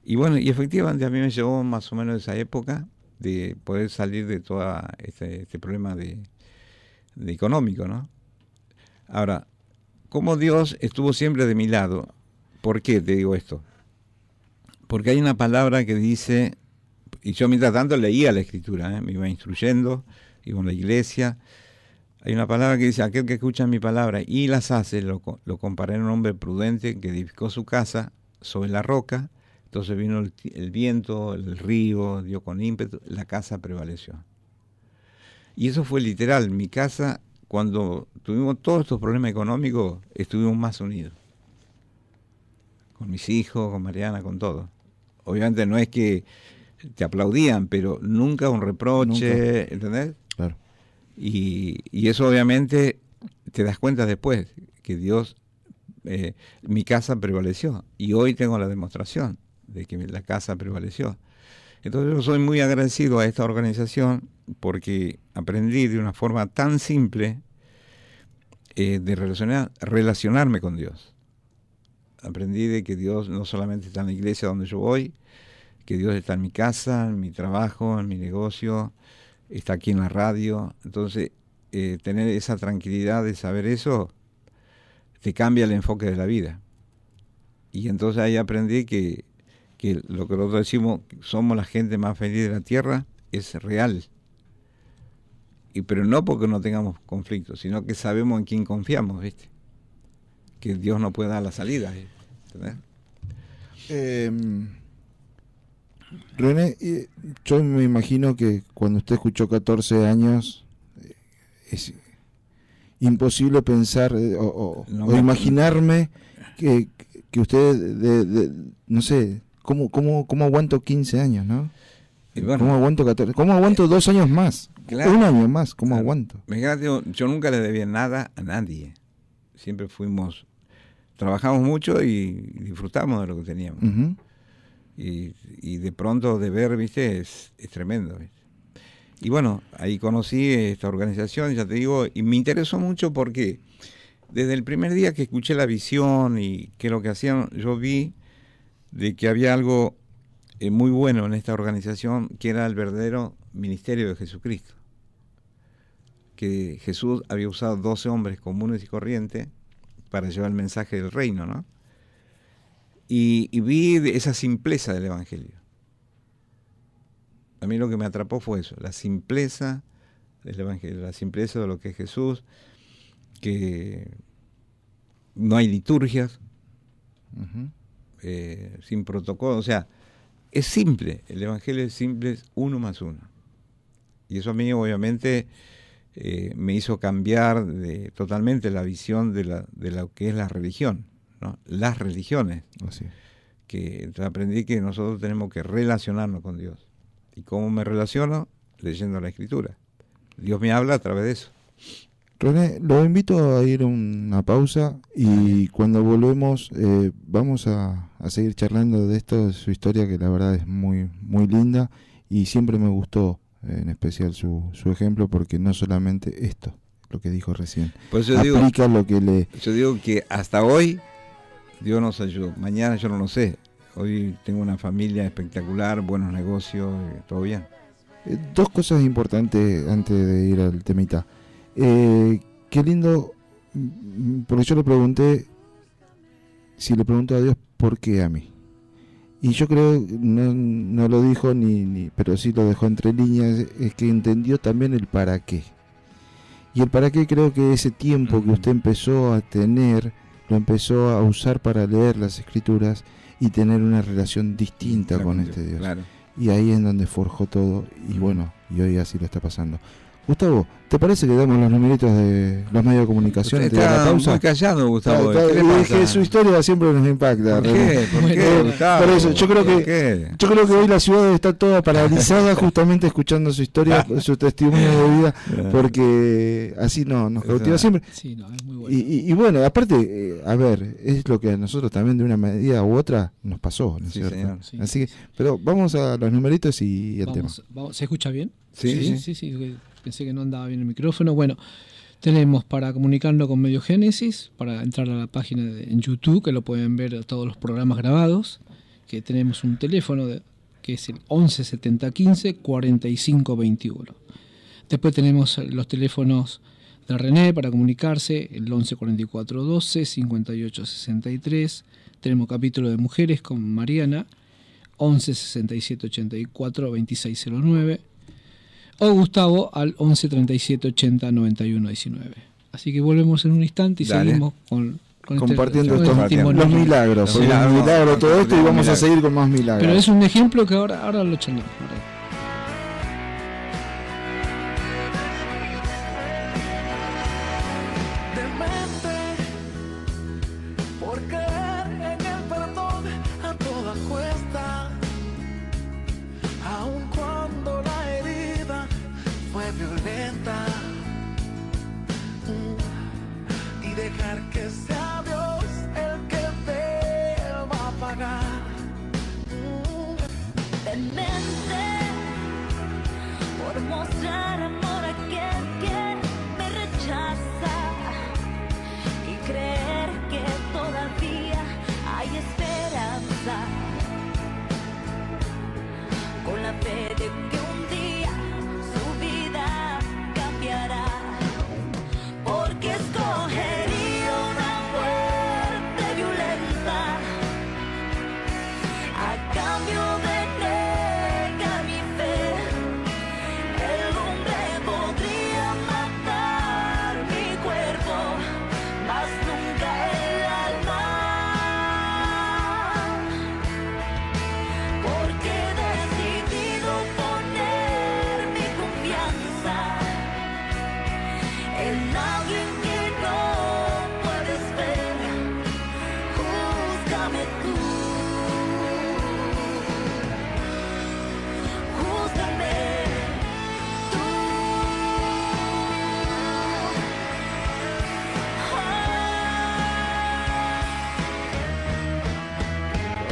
S1: Y bueno, y efectivamente a mí me llevó más o menos esa época de poder salir de todo este problema de económico, ¿no? Ahora, como Dios estuvo siempre de mi lado, ¿por qué te digo esto? Porque hay una palabra que dice, y yo mientras tanto leía la Escritura, me iba instruyendo, iba a la iglesia, hay una palabra que dice, aquel que escucha mi palabra y las hace, lo comparé a un hombre prudente que edificó su casa sobre la roca, entonces vino el viento, el río, dio con ímpetu, la casa prevaleció. Y eso fue literal, mi casa, cuando tuvimos todos estos problemas económicos, estuvimos más unidos. Con mis hijos, con Mariana, con todo. Obviamente no es que te aplaudían, pero nunca un reproche, nunca. ¿Entendés?
S2: Claro.
S1: Y eso obviamente te das cuenta después, que Dios, mi casa prevaleció. Y hoy tengo la demostración de que la casa prevaleció. Entonces yo soy muy agradecido a esta organización porque aprendí de una forma tan simple de relacionarme con Dios. Aprendí de que Dios no solamente está en la iglesia donde yo voy, que Dios está en mi casa, en mi trabajo, en mi negocio, está aquí en la radio. Entonces, tener esa tranquilidad de saber eso, te cambia el enfoque de la vida. Y entonces ahí aprendí que lo que nosotros decimos, somos la gente más feliz de la tierra, es real. Pero no porque no tengamos conflictos, sino que sabemos en quién confiamos, ¿viste? Que Dios nos puede dar la salida. ¿Entendés?
S2: René, yo me imagino que cuando usted escuchó 14 años, es imposible pensar o imaginarme que usted, no sé, ¿cómo aguanto 15 años, no? Bueno, ¿cómo aguanto 14? ¿Cómo aguanto 2 años más? Claro, un año más, ¿cómo aguanto?
S1: Yo nunca le debía nada a nadie. Siempre trabajamos mucho y disfrutamos de lo que teníamos. Uh-huh. Y de pronto de ver, ¿viste? Es tremendo, ¿viste? Y bueno, ahí conocí esta organización, ya te digo, y me interesó mucho porque desde el primer día que escuché la visión y qué es lo que hacían, yo vi de que había algo muy bueno en esta organización, que era el verdadero ministerio de Jesucristo. Que Jesús había usado 12 hombres comunes y corrientes para llevar el mensaje del reino, ¿no? Y vi esa simpleza del Evangelio. A mí lo que me atrapó fue eso, la simpleza del Evangelio, la simpleza de lo que es Jesús, que no hay liturgias, sin protocolo, o sea, es simple, el Evangelio es simple, es 1 más 1. Y eso a mí obviamente me hizo cambiar totalmente la visión de lo que es la religión, ¿no? Las religiones.
S2: Así es.
S1: Que aprendí que nosotros tenemos que relacionarnos con Dios. ¿Y cómo me relaciono? Leyendo la Escritura. Dios me habla a través de eso.
S2: René, lo invito a ir a una pausa y cuando volvemos vamos a seguir charlando de esto, de su historia, que la verdad es muy, muy linda, y siempre me gustó en especial su ejemplo, porque no solamente esto, lo que dijo recién,
S1: pues yo
S2: aplica lo que le...
S1: Yo digo que hasta hoy Dios nos ayudó. Mañana yo no lo sé. Hoy tengo una familia espectacular, buenos negocios, todo bien.
S2: Dos cosas importantes antes de ir al temita. Qué lindo, porque yo le pregunté, si le pregunto a Dios, ¿por qué a mí? Y yo creo, no lo dijo, pero sí lo dejó entre líneas, es que entendió también el para qué. Y el para qué, creo que ese tiempo que usted empezó a tener, lo empezó a usar para leer las Escrituras y tener una relación distinta con este Dios.
S1: Claro.
S2: Y ahí es donde forjó todo, y bueno, y hoy así lo está pasando. Gustavo, ¿te parece que damos los numeritos de los medios de comunicación?
S1: Usted
S2: ¿Te da la
S1: está
S2: pausa?
S1: muy callado, Gustavo.
S2: Está-
S1: ¿Qué le
S2: es
S1: pasa?
S2: que su historia siempre nos impacta.
S1: ¿Por
S2: René.
S1: qué? ¿Por qué, Gustavo?
S2: Por eso, yo creo
S1: ¿Por
S2: que
S1: qué?
S2: Yo creo que hoy la ciudad está toda paralizada justamente escuchando su historia, su testimonio de vida, porque así nos cautiva siempre.
S6: Sí, no, es muy bueno.
S2: Y bueno, aparte, a ver, es lo que a nosotros también de una medida u otra nos pasó, ¿no es
S1: Sí,
S2: cierto?
S1: señor.
S6: Sí,
S2: Así que,
S6: sí.
S2: pero vamos a los numeritos y el tema.
S6: ¿Se escucha bien?
S1: Sí.
S6: Sí, pensé que no andaba bien el micrófono. Bueno, tenemos para comunicarnos con Medio Génesis, para entrar a la página en YouTube, que lo pueden ver todos los programas grabados, que tenemos un teléfono que es el 11 70 15 45 21. Después tenemos los teléfonos de René para comunicarse, el 11 44 12 58 63. Tenemos capítulo de mujeres con Mariana, 11 67 84 26 09. O Gustavo al 11 37 80 91 19. Así que volvemos en un instante y
S1: Dale.
S6: seguimos con
S2: Compartiendo
S6: este
S2: estos
S6: testimonio.
S2: los milagros,
S1: Los
S2: porque
S1: milagros,
S2: un milagro todo esto, y vamos a
S1: milagros.
S2: seguir con más milagros.
S6: Pero es un ejemplo que ahora lo charlamos. ¿Verdad?
S3: Demente por creer en el perdón a toda cuesta, aun cuando la herida fue violenta, y dejar que sea Dios el que deba pagar.
S5: Demente por mostrar amor a aquel que me rechaza y creer que todavía hay esperanza, con la fe de que un día su vida cambiará, porque escogería una muerte violenta a cambio de negar mi fe. El hombre podría matar mi cuerpo, mas nunca el alma, porque he decidido poner mi confianza en alguien que no puedes ver. Júzgame tú. Júzgame tú.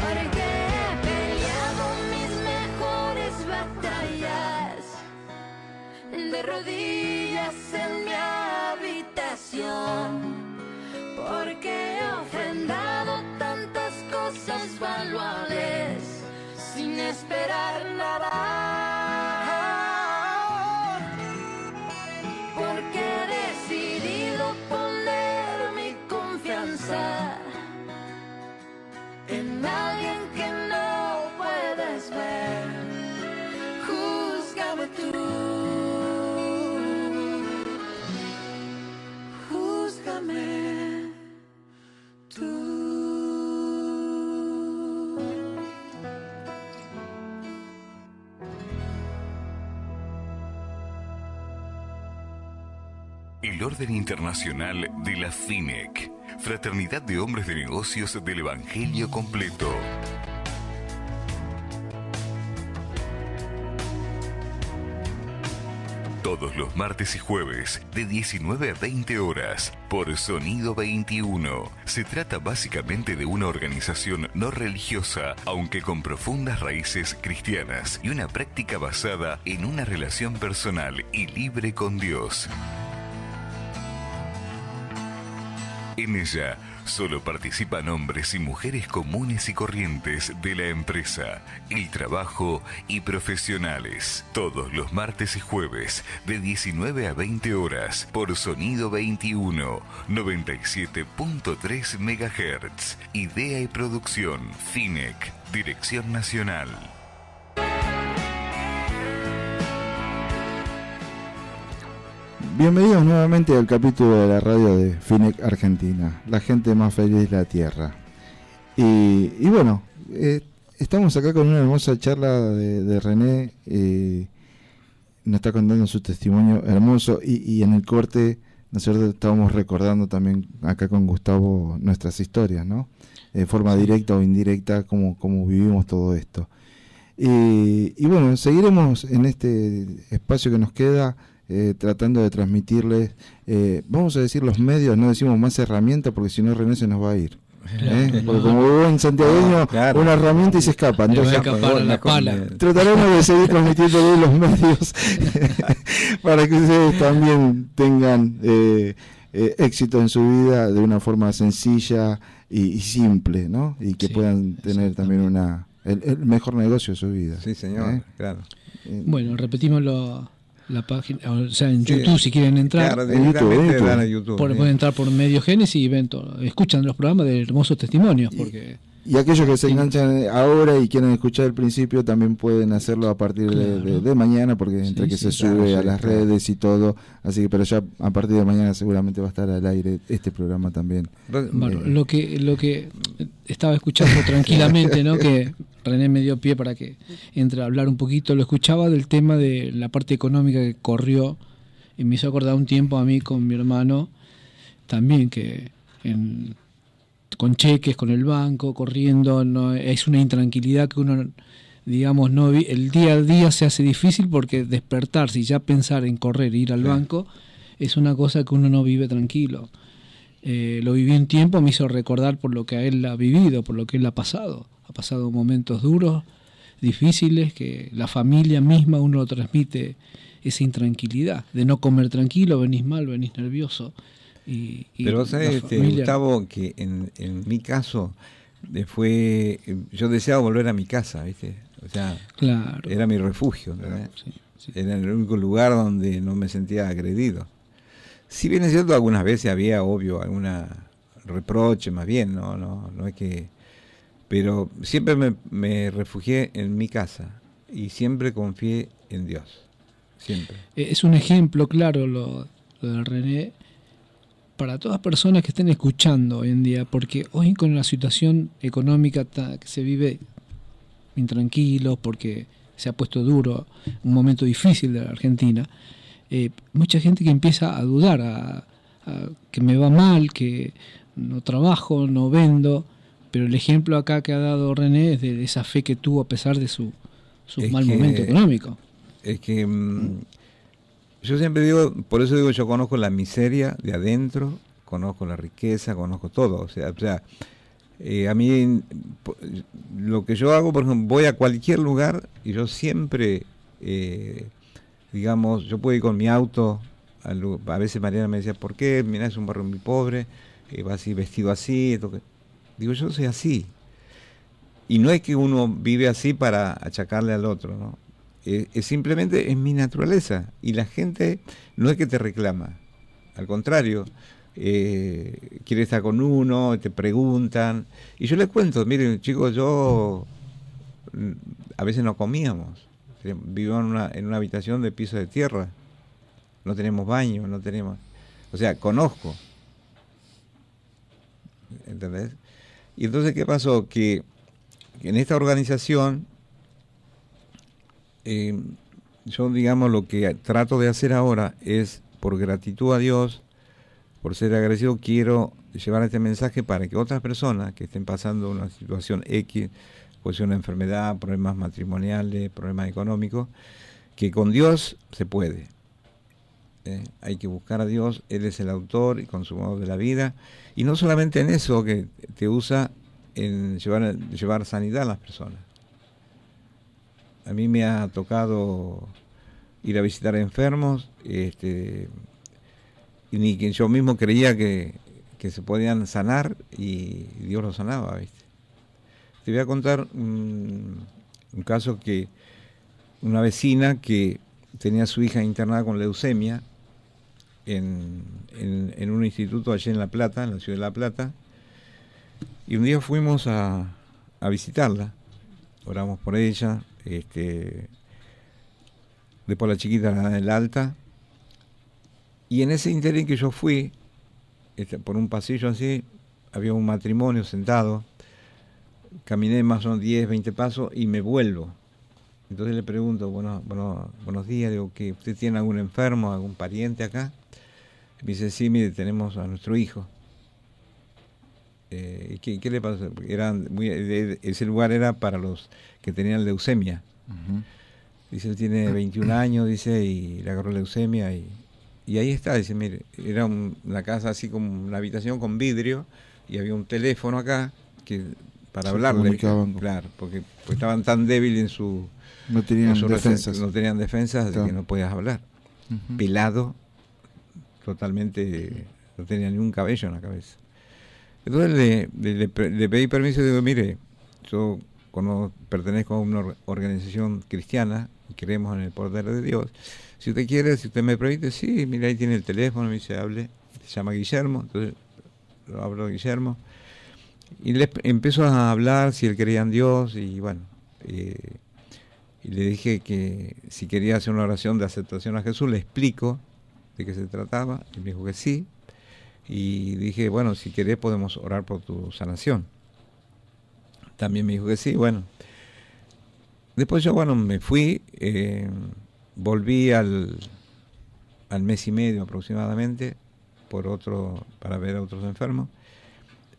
S5: Porque he peleado mis mejores batallas de rodillas en mi habitación, porque he ofrendado tantas cosas valuables sin esperar nada.
S4: El Orden Internacional de la FINEC, Fraternidad de Hombres de Negocios del Evangelio Completo. Todos los martes y jueves, de 19 a 20 horas, por Sonido 21. Se trata básicamente de una organización no religiosa, aunque con profundas raíces cristianas y una práctica basada en una relación personal y libre con Dios. En ella solo participan hombres y mujeres comunes y corrientes de la empresa, el trabajo y profesionales. Todos los martes y jueves, de 19 a 20 horas, por Sonido 21, 97.3 MHz. Idea y producción, FINEC, Dirección Nacional.
S2: Bienvenidos nuevamente al capítulo de la radio de FINEC Argentina, la gente más feliz de la tierra. Y bueno, estamos acá con una hermosa charla de René, nos está contando su testimonio hermoso y en el corte nosotros estábamos recordando también acá con Gustavo nuestras historias, ¿no? De forma directa o indirecta, cómo vivimos todo esto. Y bueno, seguiremos en este espacio que nos queda, tratando de transmitirles, vamos a decir los medios, no decimos más herramientas porque si no René se nos va a ir. Porque como buen santiagueño, una herramienta y se escapa. Entonces, trataremos de seguir transmitiendo los medios para que ustedes también tengan éxito en su vida de una forma sencilla y simple, ¿no? Y que puedan tener también el mejor negocio de su vida.
S1: Sí, señor, claro.
S6: Bueno, repetimos la página, o sea, en YouTube, si quieren entrar.
S1: Claro,
S2: en
S1: YouTube.
S6: Pueden entrar por Medio Génesis y ven escuchan los programas de hermosos testimonios.
S2: Y aquellos que se enganchan ahora y quieren escuchar el principio también pueden hacerlo a partir de mañana, porque entre que se sube a las redes y todo, así que pero ya a partir de mañana seguramente va a estar al aire este programa también.
S6: Bueno, lo que estaba escuchando tranquilamente, ¿no? Que René me dio pie para que entre a hablar un poquito, lo escuchaba del tema de la parte económica que corrió y me hizo acordar un tiempo a mí con mi hermano también, que con cheques, con el banco, corriendo, no es una intranquilidad que uno, digamos, no el día a día se hace difícil porque despertarse y ya pensar en correr e ir al banco es una cosa que uno no vive tranquilo. Lo viví un tiempo, me hizo recordar por lo que a él ha vivido, por lo que él ha pasado momentos duros, difíciles, que la familia misma uno lo transmite esa intranquilidad, de no comer tranquilo, venís mal, venís nervioso.
S1: Pero sabes, Gustavo, que en mi caso yo deseaba volver a mi casa, ¿viste? O sea, claro, era mi refugio, ¿verdad? Sí. Era el único lugar donde no me sentía agredido. Si bien es cierto, algunas veces había, obvio, alguna reproche, más bien, no es que... Pero siempre me refugié en mi casa y siempre confié en Dios, siempre. Es
S6: un ejemplo claro lo de René para todas personas que estén escuchando hoy en día, porque hoy con la situación económica que se vive intranquilo, porque se ha puesto duro, un momento difícil de la Argentina, mucha gente que empieza a dudar, a que me va mal, que no trabajo, no vendo, pero el ejemplo acá que ha dado René es de esa fe que tuvo a pesar de su mal momento económico. Es que
S1: yo siempre digo, por eso digo, yo conozco la miseria de adentro, conozco la riqueza, conozco todo. O sea a mí lo que yo hago, por ejemplo, voy a cualquier lugar y yo siempre, digamos, yo puedo ir con mi auto, a veces Mariana me decía, ¿por qué? Mirá, es un barrio muy pobre, va así, vestido así, esto que... Digo, yo soy así. Y no es que uno vive así para achacarle al otro, ¿no? Simplemente es mi naturaleza. Y la gente no es que te reclama. Al contrario, quiere estar con uno, te preguntan. Y yo les cuento, miren, chicos, a veces no comíamos. Vivíamos en una habitación de piso de tierra. No tenemos baño, no tenemos... O sea, conozco. ¿Entendés? Y entonces, ¿qué pasó? Que en esta organización, yo, digamos, lo que trato de hacer ahora es por gratitud a Dios, por ser agradecido, quiero llevar este mensaje para que otras personas que estén pasando una situación X, puede ser una enfermedad, problemas matrimoniales, problemas económicos, que con Dios se puede. Hay que buscar a Dios, Él es el autor y consumador de la vida, y no solamente en eso, que te usa en llevar sanidad a las personas. A mí me ha tocado ir a visitar enfermos, y ni que yo mismo creía que se podían sanar, y Dios los sanaba, ¿viste? Te voy a contar un caso que una vecina que tenía a su hija internada con leucemia en un instituto allí en La Plata, en la ciudad de La Plata, y un día fuimos a visitarla, oramos por ella, después la chiquita la dan el alta, y en ese interín que yo fui, por un pasillo así, había un matrimonio sentado, caminé más o menos 10, 20 pasos y me vuelvo. Entonces le pregunto, buenos días, digo, ¿que usted tiene algún enfermo, algún pariente acá? Me dice, sí, mire, tenemos a nuestro hijo. ¿Qué le pasó? Ese lugar era para los que tenían leucemia.
S2: Ujú.
S1: Dice, él tiene 21 años, dice, y le agarró leucemia. Y ahí está, dice, mire, era una casa así como una habitación con vidrio, y había un teléfono acá para
S2: Se
S1: hablarle.
S2: comunicaban.
S1: Claro, porque estaban tan débiles en su...
S2: No tenían
S1: no
S2: defensas.
S1: No tenían defensas, de
S2: Claro.
S1: que no podías hablar.
S2: Ujú.
S1: Pelado, totalmente, no tenía ni un cabello en la cabeza. Entonces le pedí permiso y digo, mire, yo pertenezco a una organización cristiana y creemos en el poder de Dios. Si usted quiere, si usted me permite, sí, mire, ahí tiene el teléfono, me dice, hable, se llama Guillermo, entonces lo hablo a Guillermo, y le empezó a hablar si él creía en Dios, y bueno, y le dije que si quería hacer una oración de aceptación a Jesús, le explico de qué se trataba, y me dijo que sí, y dije, bueno, si querés podemos orar por tu sanación. También me dijo que sí, bueno. Después yo, me fui, volví al mes y medio aproximadamente, para ver a otros enfermos,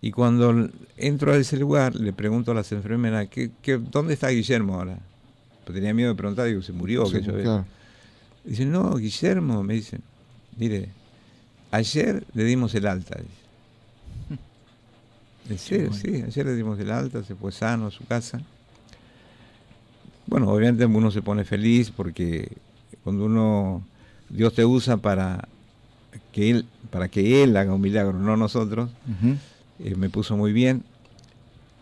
S1: y cuando entro a ese lugar, le pregunto a las enfermeras, ¿dónde está Guillermo ahora? Pues tenía miedo de preguntar, digo, ¿se murió?
S2: Sí, claro.
S1: Dice, no, Guillermo, me dice, mire, ayer le dimos el alta. ¿En serio? Sí, ayer le dimos el alta, se fue sano a su casa. Bueno, obviamente uno se pone feliz porque cuando Dios te usa para que Él haga un milagro, no nosotros,
S2: Ujú.
S1: me puso muy bien.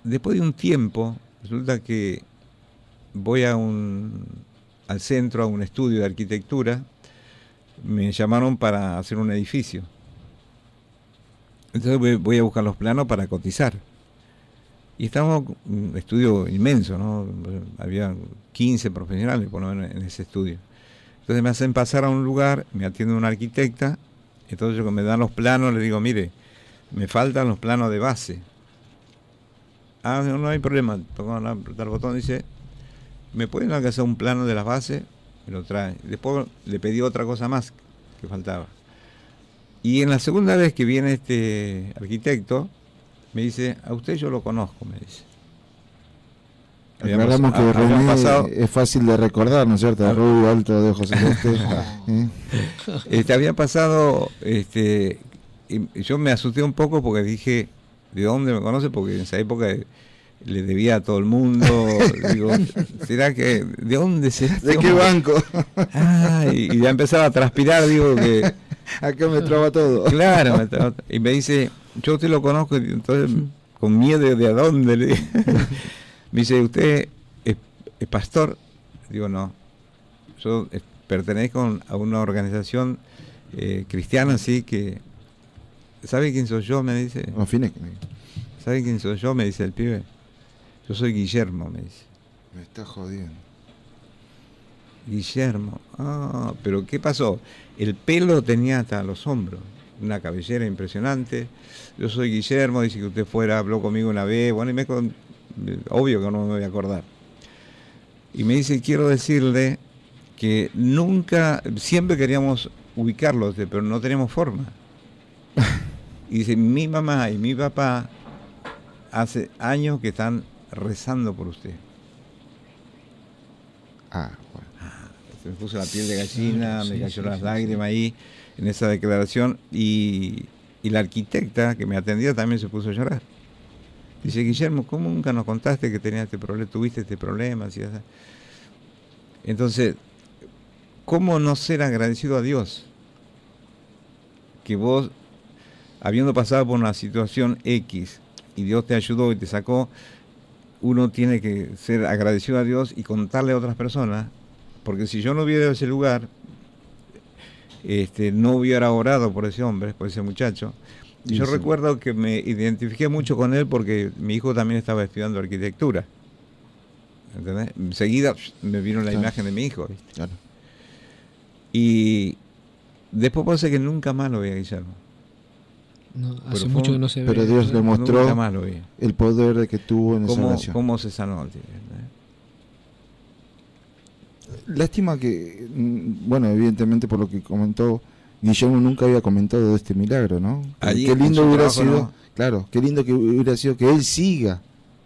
S1: Después de un tiempo, resulta que voy al centro, a un estudio de arquitectura, me llamaron para hacer un edificio. Entonces voy a buscar los planos para cotizar. Y estábamos un estudio inmenso, ¿no? Había 15 profesionales por lo menos en ese estudio. Entonces me hacen pasar a un lugar, me atiende una arquitecta, entonces yo me dan los planos, le digo, mire, me faltan los planos de base. Ah, no hay problema, toco el botón, dice, ¿me pueden hacer un plano de las bases? Me lo trae. Después le pedí otra cosa más que faltaba. Y en la segunda vez que viene este arquitecto, me dice, a usted yo lo conozco, me dice.
S2: Aclaramos que René es fácil de recordar, ¿no es cierto? Rubio, alto, de ojos celestes.
S1: Había pasado, y yo me asusté un poco porque dije, ¿de dónde me conoce? Porque en esa época le debía a todo el mundo. Digo, ¿será que, de dónde será?
S2: ¿De qué banco?
S1: Y ya empezaba a transpirar, digo que...
S2: Acá me traba todo.
S1: Claro, y me dice, yo usted lo conozco, y entonces con miedo de a dónde le dije. Me dice, ¿usted es pastor? Digo, no. Yo pertenezco a una organización cristiana, así que... ¿Sabe quién soy yo? Me dice. ¿Sabe quién soy yo? Me dice el pibe. Yo soy Guillermo, me dice.
S2: Me está jodiendo.
S1: Guillermo. Ah, pero ¿qué pasó? El pelo tenía hasta los hombros. Una cabellera impresionante. Yo soy Guillermo, dice que usted habló conmigo una vez. Bueno, obvio que no me voy a acordar. Y me dice, quiero decirle que siempre queríamos ubicarlo, pero no tenemos forma. Y dice, mi mamá y mi papá hace años que están rezando por usted.
S2: Ah, bueno.
S1: Se me puso la piel de gallina,
S6: Sí,
S1: me cayó
S6: sí,
S1: las
S6: sí,
S1: lágrimas ahí en esa declaración, y la arquitecta que me atendía también se puso a llorar. Dice, Guillermo, ¿cómo nunca nos contaste que tenías este problema, tuviste este problema? Así, así. Entonces, ¿cómo no ser agradecido a Dios? Que vos, habiendo pasado por una situación X y Dios te ayudó y te sacó, uno tiene que ser agradecido a Dios y contarle a otras personas, porque si yo no hubiera ido a ese lugar, no hubiera orado por ese hombre, por ese muchacho. Y yo recuerdo que me identifiqué mucho con él porque mi hijo también estaba estudiando arquitectura. ¿Entendés? Enseguida me vino la imagen de mi hijo, ¿viste?
S2: Claro.
S1: Y después pensé que nunca más lo vi a Guillermo.
S6: No,
S1: Pero
S6: hace
S1: fue
S6: mucho
S1: un-
S6: que no se ve.
S2: Pero Dios le mostró
S1: Nunca más lo vi.
S2: el poder de que tuvo en esa
S1: ¿Cómo,
S2: nación.
S1: cómo se sanó? ¿Entendés?
S2: Lástima que, bueno, evidentemente por lo que comentó, Guillermo nunca había comentado de este milagro, ¿no?
S1: Allí
S2: Qué
S1: en
S2: lindo
S1: su
S2: hubiera
S1: trabajo,
S2: sido,
S1: ¿no?
S2: claro, qué lindo que hubiera sido que él siga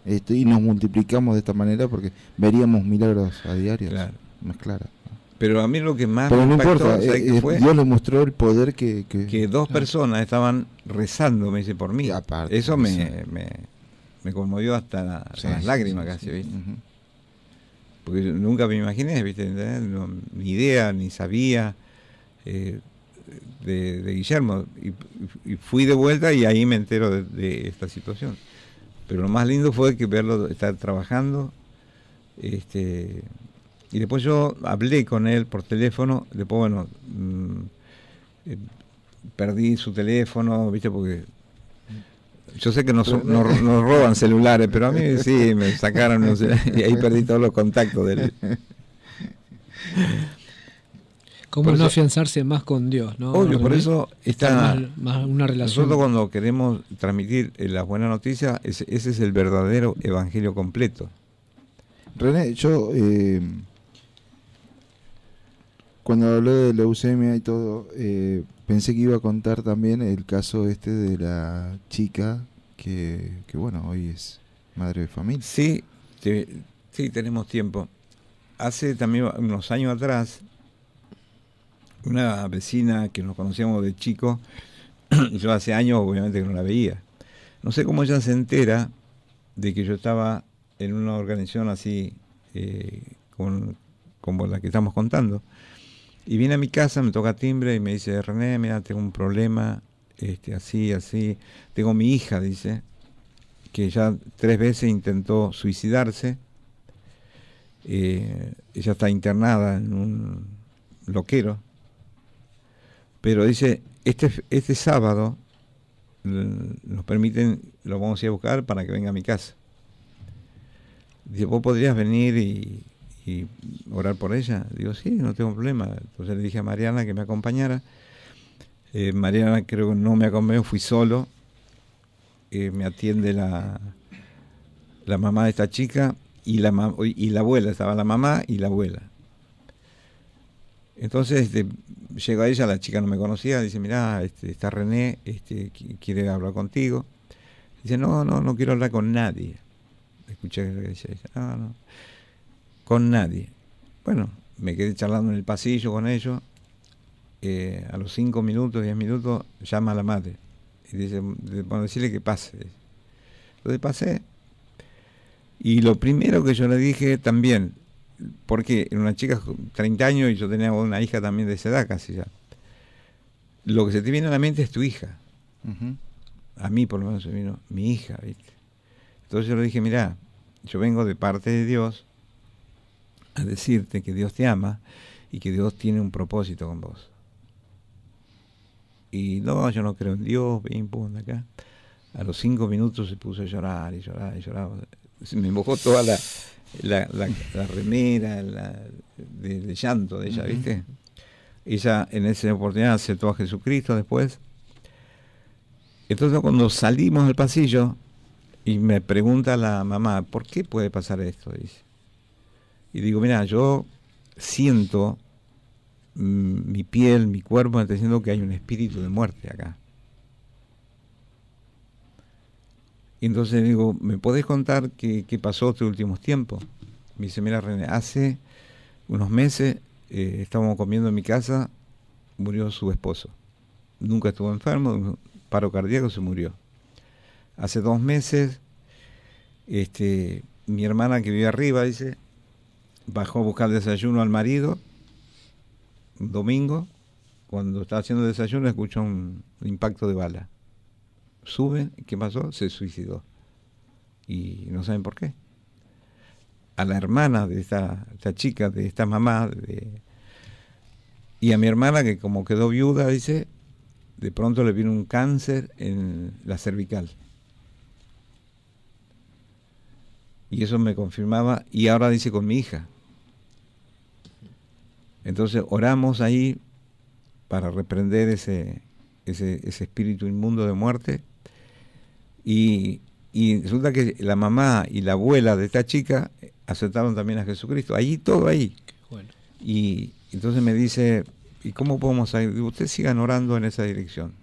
S2: y nos multiplicamos de esta manera porque veríamos milagros a diario,
S1: Claro.
S2: más claro.
S1: Pero a mí lo que más
S2: Pero
S1: me
S2: no
S1: impactó,
S2: importa,
S1: ¿sabes qué fue?
S2: Dios le mostró el poder que
S1: Que dos personas estaban rezando, me dice, por mí.
S2: Y aparte,
S1: Eso
S2: eso.
S1: me conmovió hasta
S2: Sí,
S1: las
S2: sí,
S1: lágrimas
S2: sí,
S1: casi,
S2: sí.
S1: ¿viste?
S2: Ujú.
S1: Porque yo nunca me imaginé, ¿viste? No, ni idea, ni sabía de Guillermo. Y fui de vuelta y ahí me entero de esta situación. Pero lo más lindo fue que verlo estar trabajando. Y después yo hablé con él por teléfono. Después, bueno, perdí su teléfono, ¿viste? Porque yo sé que nos roban celulares, pero a mí sí, me sacaron, no sé, y ahí perdí todos los contactos de él.
S6: ¿Cómo
S1: por
S6: no
S1: eso-
S6: afianzarse más con Dios? ¿No?
S1: Obvio, por
S6: René?
S1: eso
S6: Estar
S1: está...
S6: más una relación.
S1: Nosotros cuando queremos transmitir las buenas noticias, ese es el verdadero evangelio completo.
S2: René, yo cuando hablé de leucemia y todo, pensé que iba a contar también el caso de la chica que bueno, hoy es madre de familia.
S1: Sí, sí, tenemos tiempo. Hace también unos años atrás, una vecina que nos conocíamos de chico, yo hace años obviamente que no la veía. No sé cómo ella se entera de que yo estaba en una organización así, como la que estamos contando. Y viene a mi casa, me toca timbre y me dice, René, mira, tengo un problema, así. Tengo mi hija, dice, que ya 3 veces intentó suicidarse. Ella está internada en un loquero. Pero dice, este sábado nos permiten, lo vamos a ir a buscar para que venga a mi casa. Dice, ¿vos podrías venir y orar por ella? Digo, sí, no tengo problema. Entonces le dije a Mariana que me acompañara. Mariana creo que no me acompañó, fui solo. Me atiende la mamá de esta chica y la abuela, estaba la mamá y la abuela. Entonces llega ella, la chica no me conocía, dice, mirá, está René, quiere hablar contigo. Dice, no quiero hablar con nadie. Escuché lo que decía ella, no, con nadie. Bueno, me quedé charlando en el pasillo con ellos. A los 5 minutos, 10 minutos, llama a la madre. Y dice, bueno, decirle que pase. Entonces pasé. Y lo primero que yo le dije también, porque era una chica con 30 años y yo tenía una hija también de esa edad casi ya. Lo que se te viene a la mente es tu hija.
S2: Ujú.
S1: A mí por lo menos se vino mi hija, ¿viste? Entonces yo le dije, mirá, yo vengo de parte de Dios a decirte que Dios te ama y que Dios tiene un propósito con vos. Y no, yo no creo en Dios, pim, pum, acá. A los 5 minutos se puso a llorar y llorar y llorar. Se me mojó toda la remera de llanto de ella, ¿viste? Ella en esa oportunidad aceptó a Jesucristo después. Entonces cuando salimos del pasillo y me pregunta la mamá, ¿por qué puede pasar esto? Dice. Y digo, mira, yo siento mi piel, mi cuerpo me está diciendo que hay un espíritu de muerte acá. Y entonces digo, ¿me podés contar qué pasó estos últimos tiempos? Me dice, mira René, hace unos meses estábamos comiendo en mi casa, murió su esposo. Nunca estuvo enfermo, de un paro cardíaco, se murió. Hace 2 meses, mi hermana que vive arriba, dice, bajó a buscar desayuno al marido, un domingo, cuando estaba haciendo desayuno escuchó un impacto de bala. Sube, ¿qué pasó? Se suicidó. Y no saben por qué. A la hermana de esta chica, de esta mamá, y a mi hermana, que como quedó viuda, dice, de pronto le vino un cáncer en la cervical. Y eso me confirmaba, y ahora dice con mi hija. Entonces oramos ahí para reprender ese espíritu inmundo de muerte. Y resulta que la mamá y la abuela de esta chica aceptaron también a Jesucristo. Allí, todo ahí.
S6: Qué bueno.
S1: Y entonces me dice, ¿y cómo podemos salir? Digo, ustedes sigan orando en esa dirección.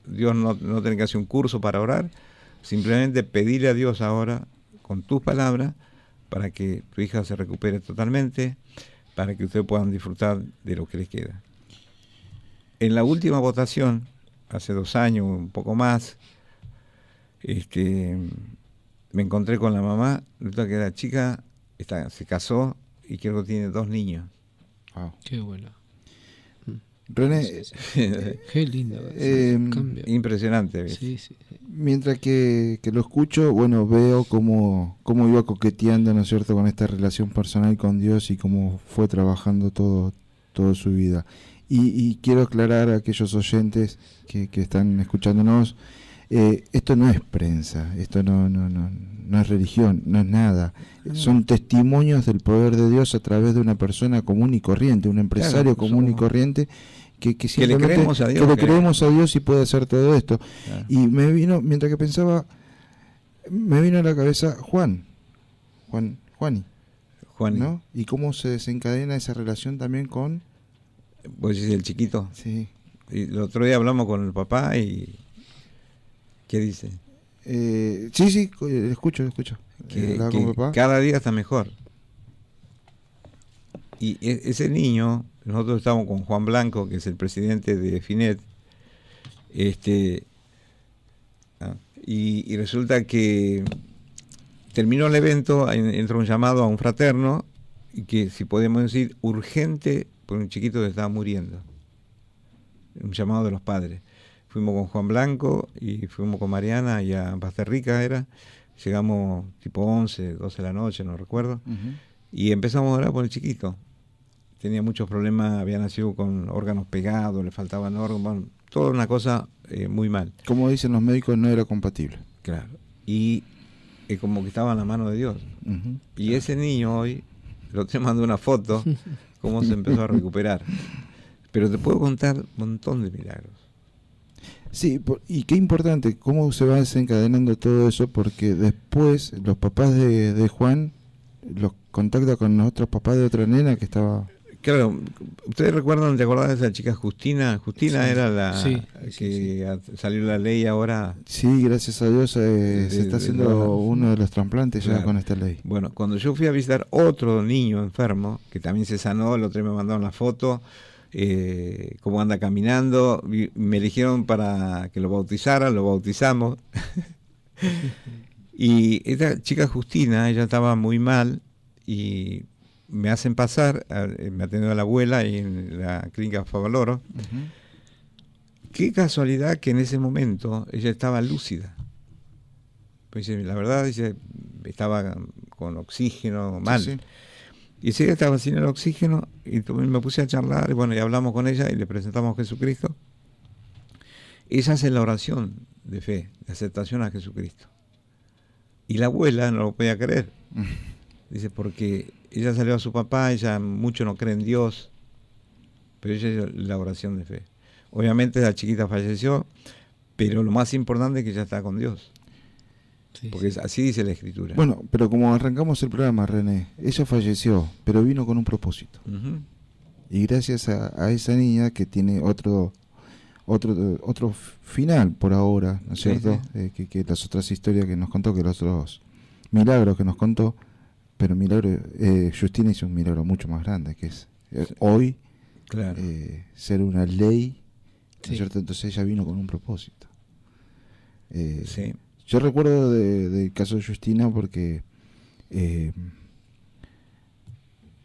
S1: Dios no tiene que hacer un curso para orar, simplemente pedirle a Dios ahora, con tus palabras, para que tu hija se recupere totalmente, para que ustedes puedan disfrutar de lo que les queda. En la última votación, hace 2 años, un poco más, me encontré con la mamá, resulta que la chica se casó y creo que tiene 2 niños.
S2: Wow.
S6: Qué bueno.
S2: René,
S6: Qué lindo. Cambio.
S1: Impresionante. ¿Ves?
S6: Sí, sí.
S2: mientras que lo escucho, bueno, veo cómo iba coqueteando, ¿no es cierto?, con esta relación personal con Dios y cómo fue trabajando toda su vida. Y quiero aclarar a aquellos oyentes que están escuchándonos, esto no es prensa, esto no es religión, no es nada. Son testimonios del poder de Dios a través de una persona común y corriente, un empresario común y corriente que
S1: le creemos a Dios,
S2: que le creemos a Dios y puede hacer todo esto.
S1: Claro.
S2: Y me vino, mientras que pensaba, me vino a la cabeza Juani, ¿no? Y cómo se desencadena esa relación también con...
S1: Vos decís el chiquito.
S2: Sí.
S1: Y el otro día hablamos con el papá y... ¿Qué dice?
S2: Sí, escucho.
S1: Que
S2: Hablaba con papá.
S1: cada día está mejor. Y ese niño, nosotros estamos con Juan Blanco, que es el presidente de FINET, y resulta que terminó el evento, entró un llamado a un fraterno, y que si podemos decir urgente, por un chiquito que estaba muriendo. Un llamado de los padres. Fuimos con Juan Blanco y fuimos con Mariana y a Basterrica era. Llegamos tipo 11, 12 de la noche, no recuerdo.
S2: Uh-huh.
S1: Y empezamos a orar por el chiquito. Tenía muchos problemas, había nacido con órganos pegados, le faltaban órganos, bueno, toda una cosa muy mal.
S2: Como dicen los médicos, no era compatible.
S1: Claro. Y como que estaba en la mano de Dios.
S2: Uh-huh.
S1: Y ese niño hoy, lo te mandó una foto, cómo se empezó a recuperar. Pero te puedo contar un montón de milagros.
S2: Sí, y qué importante, cómo se va desencadenando todo eso, porque después los papás de Juan los contacta con los otros papás de otra nena que estaba...
S1: Claro, ¿ustedes recuerdan, te acordás de esa chica Justina? Justina
S6: Sí,
S1: era la
S6: sí,
S1: que salió la ley ahora.
S2: Sí, gracias a Dios se está haciendo uno de los trasplantes ya
S1: Claro.
S2: con esta ley.
S1: Bueno, cuando yo fui a visitar otro niño enfermo, que también se sanó, el otro día me mandaron la foto, cómo anda caminando, me eligieron para que lo bautizara, lo bautizamos. Y esta chica Justina, ella estaba muy mal y me hacen pasar, me atendió a la abuela ahí en la clínica Favaloro.
S2: Uh-huh.
S1: Qué casualidad que en ese momento ella estaba lúcida. Pues dice, la verdad, dice, estaba con oxígeno mal.
S2: Sí.
S1: Y si ella estaba sin el oxígeno, y me puse a charlar, y bueno, y hablamos con ella y le presentamos a Jesucristo. Ella hace la oración de fe, de aceptación a Jesucristo. Y la abuela no lo podía creer. Dice, porque ella salió a su papá, ella mucho no cree en Dios, pero ella hizo la oración de fe. Obviamente la chiquita falleció, pero lo más importante es que ella está con Dios.
S6: Sí,
S1: Porque así dice la Escritura.
S2: Bueno, pero como arrancamos el programa, René, ella falleció, pero vino con un propósito.
S1: Uh-huh.
S2: Y gracias a esa niña que tiene otro final por ahora, ¿no es cierto?
S1: Sí.
S2: Que las otras historias que nos contó, que los otros milagros que nos contó, pero Justina hizo un milagro mucho más grande, que es hoy
S1: Claro.
S2: ser una ley, ¿no
S6: Sí.
S2: es cierto? Entonces ella vino con un propósito.
S1: Sí.
S2: Yo recuerdo del caso de Justina porque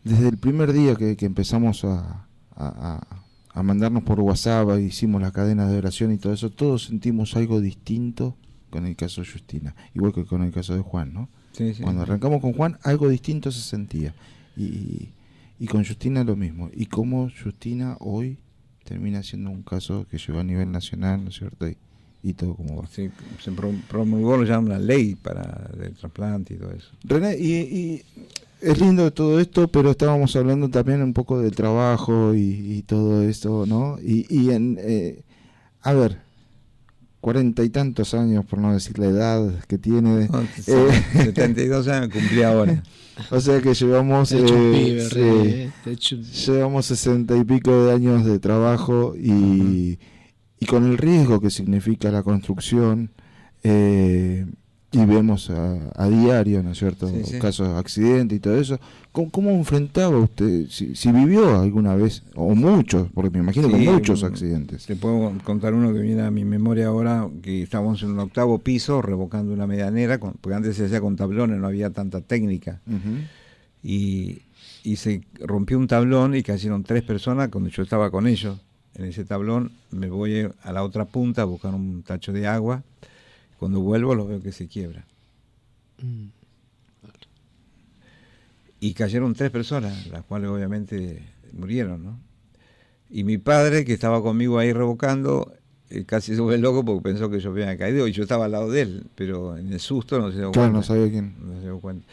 S2: desde el primer día que empezamos a mandarnos por WhatsApp, hicimos las cadenas de oración y todo eso, todos sentimos algo distinto con el caso de Justina, igual que con el caso de Juan, ¿no?
S1: Sí, sí.
S2: Cuando arrancamos con Juan, algo distinto se sentía. Y con Justina lo mismo. Y como Justina hoy termina siendo un caso que llegó a nivel nacional, ¿no es cierto? Y todo como va.
S1: Sí, se promulgó ya una ley para el trasplante y todo eso.
S2: René, y es lindo todo esto, pero estábamos hablando también un poco del trabajo y todo esto, ¿no? A ver, 40 y tantos años, por no decir la edad que tiene.
S1: No, 72 años cumplí ahora.
S2: O sea que llevamos
S6: Te he hecho un pibe,
S2: sí,
S6: René, te he hecho un-
S2: llevamos 60 y pico de años de trabajo y con el riesgo que significa la construcción, y vemos a diario, ¿no es cierto?,
S1: Sí, sí.
S2: casos de accidente y todo eso. ¿Cómo enfrentaba usted, si vivió alguna vez, o muchos, porque me imagino que
S1: Sí,
S2: muchos accidentes?
S1: Te puedo contar uno que viene a mi memoria ahora, que estábamos en un 8º piso revocando una medianera, porque antes se hacía con tablones, no había tanta técnica.
S2: Ujú.
S1: Y se rompió un tablón y cayeron 3 personas cuando yo estaba con ellos. En ese tablón me voy a la otra punta a buscar un tacho de agua. Cuando vuelvo los veo que se quiebra.
S6: Mm.
S1: Y cayeron 3 personas, las cuales obviamente murieron, ¿no? Y mi padre, que estaba conmigo ahí revocando, casi se vuelve loco porque pensó que yo había caído y yo estaba al lado de él, pero en el susto no se dio
S2: Claro,
S1: cuenta.
S2: no sabía quién.
S1: No se dio cuenta.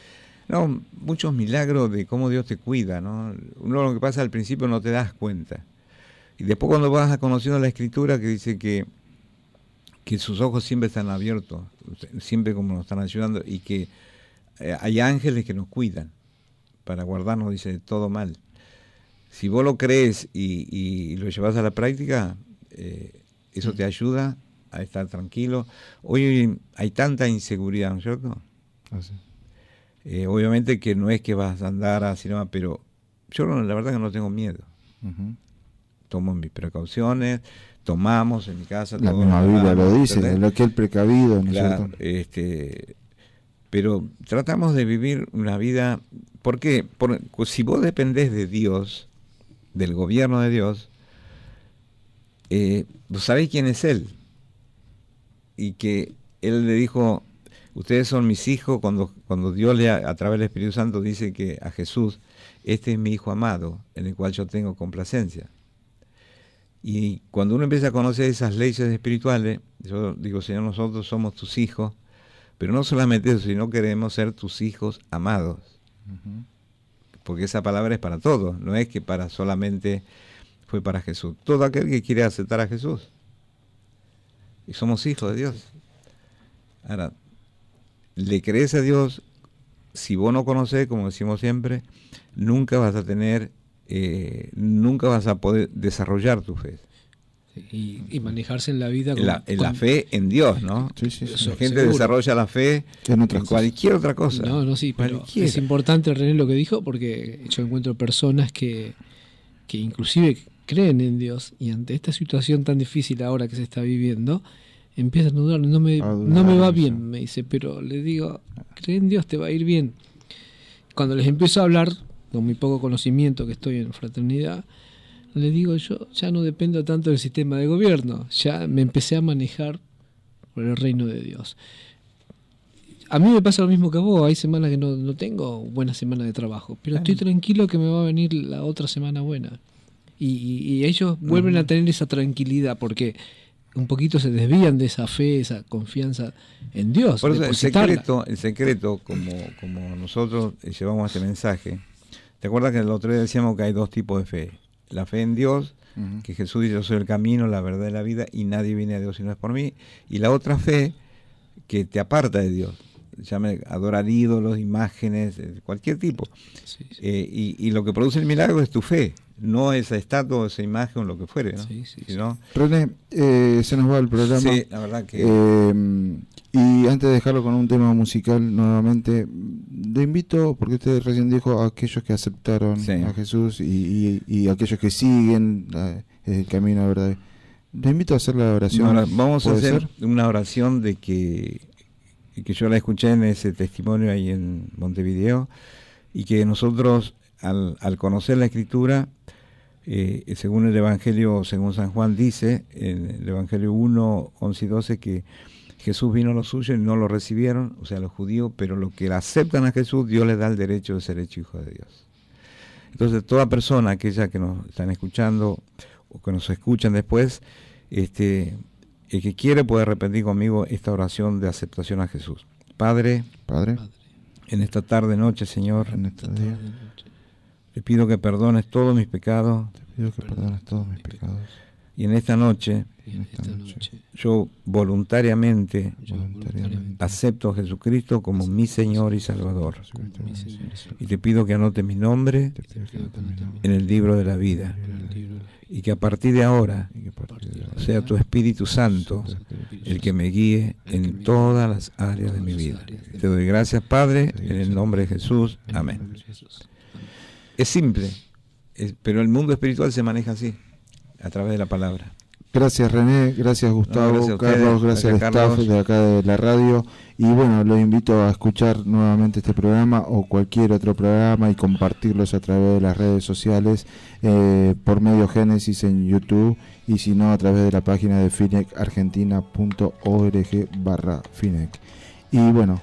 S1: No, muchos milagros de cómo Dios te cuida, ¿no? Uno lo que pasa al principio no te das cuenta. Y después cuando vas conociendo la Escritura que dice que sus ojos siempre están abiertos, siempre como nos están ayudando, y que hay ángeles que nos cuidan para guardarnos, dice, de todo mal. Si vos lo crees y lo llevas a la práctica, eso te ayuda a estar tranquilo. Hoy hay tanta inseguridad, ¿no es cierto?
S2: Así.
S1: Obviamente que no es que vas a andar así, no, pero yo la verdad que no tengo miedo.
S2: Ujú.
S1: Tomo mis precauciones, tomamos en mi casa.
S2: La
S1: todo
S2: misma Biblia lo
S1: tomamos,
S2: dice,
S1: ¿entendés?
S2: lo que el precavido, ¿no es
S1: Claro,
S2: cierto?
S1: pero tratamos de vivir una vida. ¿Por qué? Si vos dependés de Dios, del gobierno de Dios, vos sabés quién es Él. Y que Él le dijo, ustedes son mis hijos, cuando Dios a través del Espíritu Santo dice que a Jesús, este es mi Hijo amado, en el cual yo tengo complacencia. Y cuando uno empieza a conocer esas leyes espirituales, yo digo, Señor, nosotros somos tus hijos, pero no solamente eso, sino queremos ser tus hijos amados.
S2: Ujú.
S1: Porque esa palabra es para todos, no es que para solamente fue para Jesús. Todo aquel que quiere aceptar a Jesús. Y somos hijos de Dios. Ahora, le crees a Dios, si vos no conocés, como decimos siempre, nunca vas a tener, nunca vas a poder desarrollar tu fe.
S6: Y manejarse en la vida
S1: La fe en Dios, ¿no?
S2: Sí, sí, sí.
S6: Eso,
S1: La gente
S6: seguro.
S1: desarrolla la fe
S2: En otras
S1: en
S2: cosas.
S1: cualquier otra cosa.
S6: No, sí, pero
S1: Cualquiera.
S6: es importante, René, lo que dijo, porque yo encuentro personas que inclusive creen en Dios y ante esta situación tan difícil ahora que se está viviendo, empiezan a dudar, no me va
S2: sí.
S6: bien, me dice, pero le digo, cree en Dios, te va a ir bien. Cuando les empiezo a hablar, con mi poco conocimiento que estoy en fraternidad, le digo, yo ya no dependo tanto del sistema de gobierno, ya me empecé a manejar por el reino de Dios. A mí me pasa lo mismo que a vos, hay semanas que no tengo buena semana de trabajo, pero estoy tranquilo que me va a venir la otra semana buena. Y ellos vuelven a tener esa tranquilidad porque un poquito se desvían de esa fe, esa confianza en Dios.
S1: Por eso
S6: depositarla.
S1: el secreto, como nosotros llevamos este mensaje, ¿te acuerdas que el otro día decíamos que hay 2 tipos de fe? La fe en Dios,
S2: Ujú.
S1: que Jesús dice, yo soy el camino, la verdad y la vida, y nadie viene a Dios si no es por mí. Y la otra fe, que te aparta de Dios. llame adorar ídolos, imágenes, cualquier tipo.
S6: Sí, sí.
S1: Y lo que produce el milagro es tu fe, no esa estatua, esa imagen o lo que fuere, ¿no?
S6: Sí, sí, sí.
S1: Sino-
S2: René, se nos va el programa.
S1: Sí, la verdad que...
S2: Y antes de dejarlo con un tema musical nuevamente, le invito, porque usted recién dijo a aquellos que aceptaron
S1: Sí.
S2: a Jesús y aquellos que siguen el camino de verdad. Le invito a hacer la oración.
S1: Ahora, vamos a
S2: ¿Puede
S1: hacer
S2: ser?
S1: una oración de que yo la escuché en ese testimonio ahí en Montevideo, y que nosotros al conocer la Escritura, según el Evangelio, según San Juan dice, en el Evangelio 1, 11 y 12, que Jesús vino a los suyos y no lo recibieron, o sea, los judíos, pero los que aceptan a Jesús, Dios les da el derecho de ser hecho hijo de Dios. Entonces, toda persona, aquella que nos están escuchando o que nos escuchan después, el que quiere puede repetir conmigo esta oración de aceptación a Jesús. Padre,
S2: Padre,
S1: en esta tarde, noche, Señor,
S2: en este día
S1: te pido que perdones todos mis pecados,
S2: te pido que perdones todos mis pecados.
S1: y en esta noche
S6: Y en esta noche,
S1: yo voluntariamente
S6: yo voluntariamente
S1: acepto a Jesucristo como mi Señor y Salvador.
S6: como mi Señor y Salvador,
S1: Y te pido que anote mi nombre
S2: Te pido que anotes mi nombre
S1: en el libro de la vida,
S6: en el libro
S1: y que a partir de ahora
S2: y que a partir de ahora
S1: sea tu Espíritu Santo el que me guíe en todas las áreas de mi vida. Te doy gracias, Padre, en el nombre de Jesús. Amén. Es simple, pero el mundo espiritual se maneja así, a través de la palabra.
S2: Gracias René, gracias Gustavo,
S1: gracias a ustedes,
S2: Carlos, gracias al
S1: gracias,
S2: staff
S1: Carlos.
S2: de acá de la radio. Y bueno, los invito a escuchar nuevamente este programa o cualquier otro programa y compartirlos a través de las redes sociales, por medio Génesis en YouTube, y si no a través de la página de finecargentina.org/finec. Y bueno,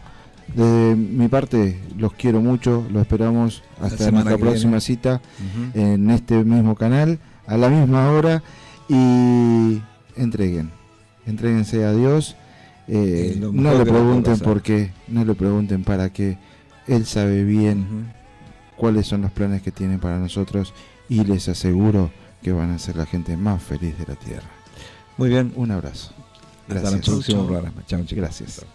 S2: de mi parte los quiero mucho, los esperamos hasta
S1: semana
S2: nuestra
S1: que
S2: próxima
S1: viene.
S2: cita en este mismo canal, a la misma hora, y entréguense a Dios.
S1: Lo
S2: No
S1: mejor
S2: le
S1: que le puede
S2: pregunten
S1: pasar.
S2: por qué, no le pregunten para qué. Él sabe bien
S1: Ujú.
S2: cuáles son los planes que tiene para nosotros, y les aseguro que van a ser la gente más feliz de la tierra.
S1: Muy bien,
S2: Un abrazo.
S1: hasta el
S2: Gracias.
S1: próximo programa. Chao, chicos.
S2: Gracias.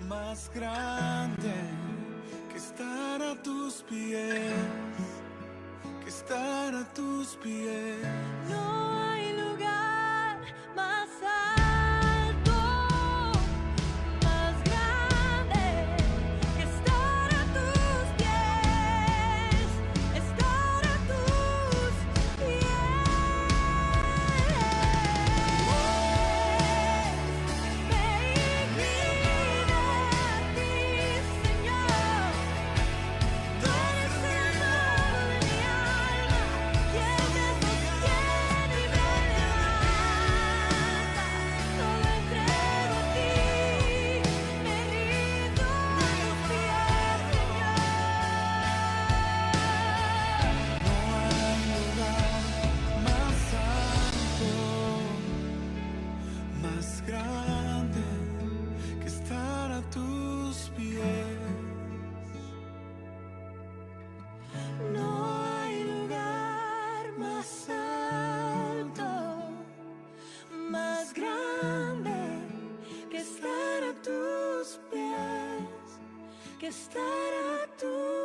S3: Más grande que estar a tus pies, que estar a tus pies.
S5: No hay lugar más alto, más grande que estar a tus pies, estar a tus pies. Me inclino a ti, Señor. Tú eres el todo de mi alma, quien me sostiene y me levanta. Todo entrego a ti, me rindo a tus pies, Señor.
S3: No hay lugar más alto, más grande que estar a tus pies.
S5: No hay lugar más alto, más grande que estar a tus pies, que estar a tus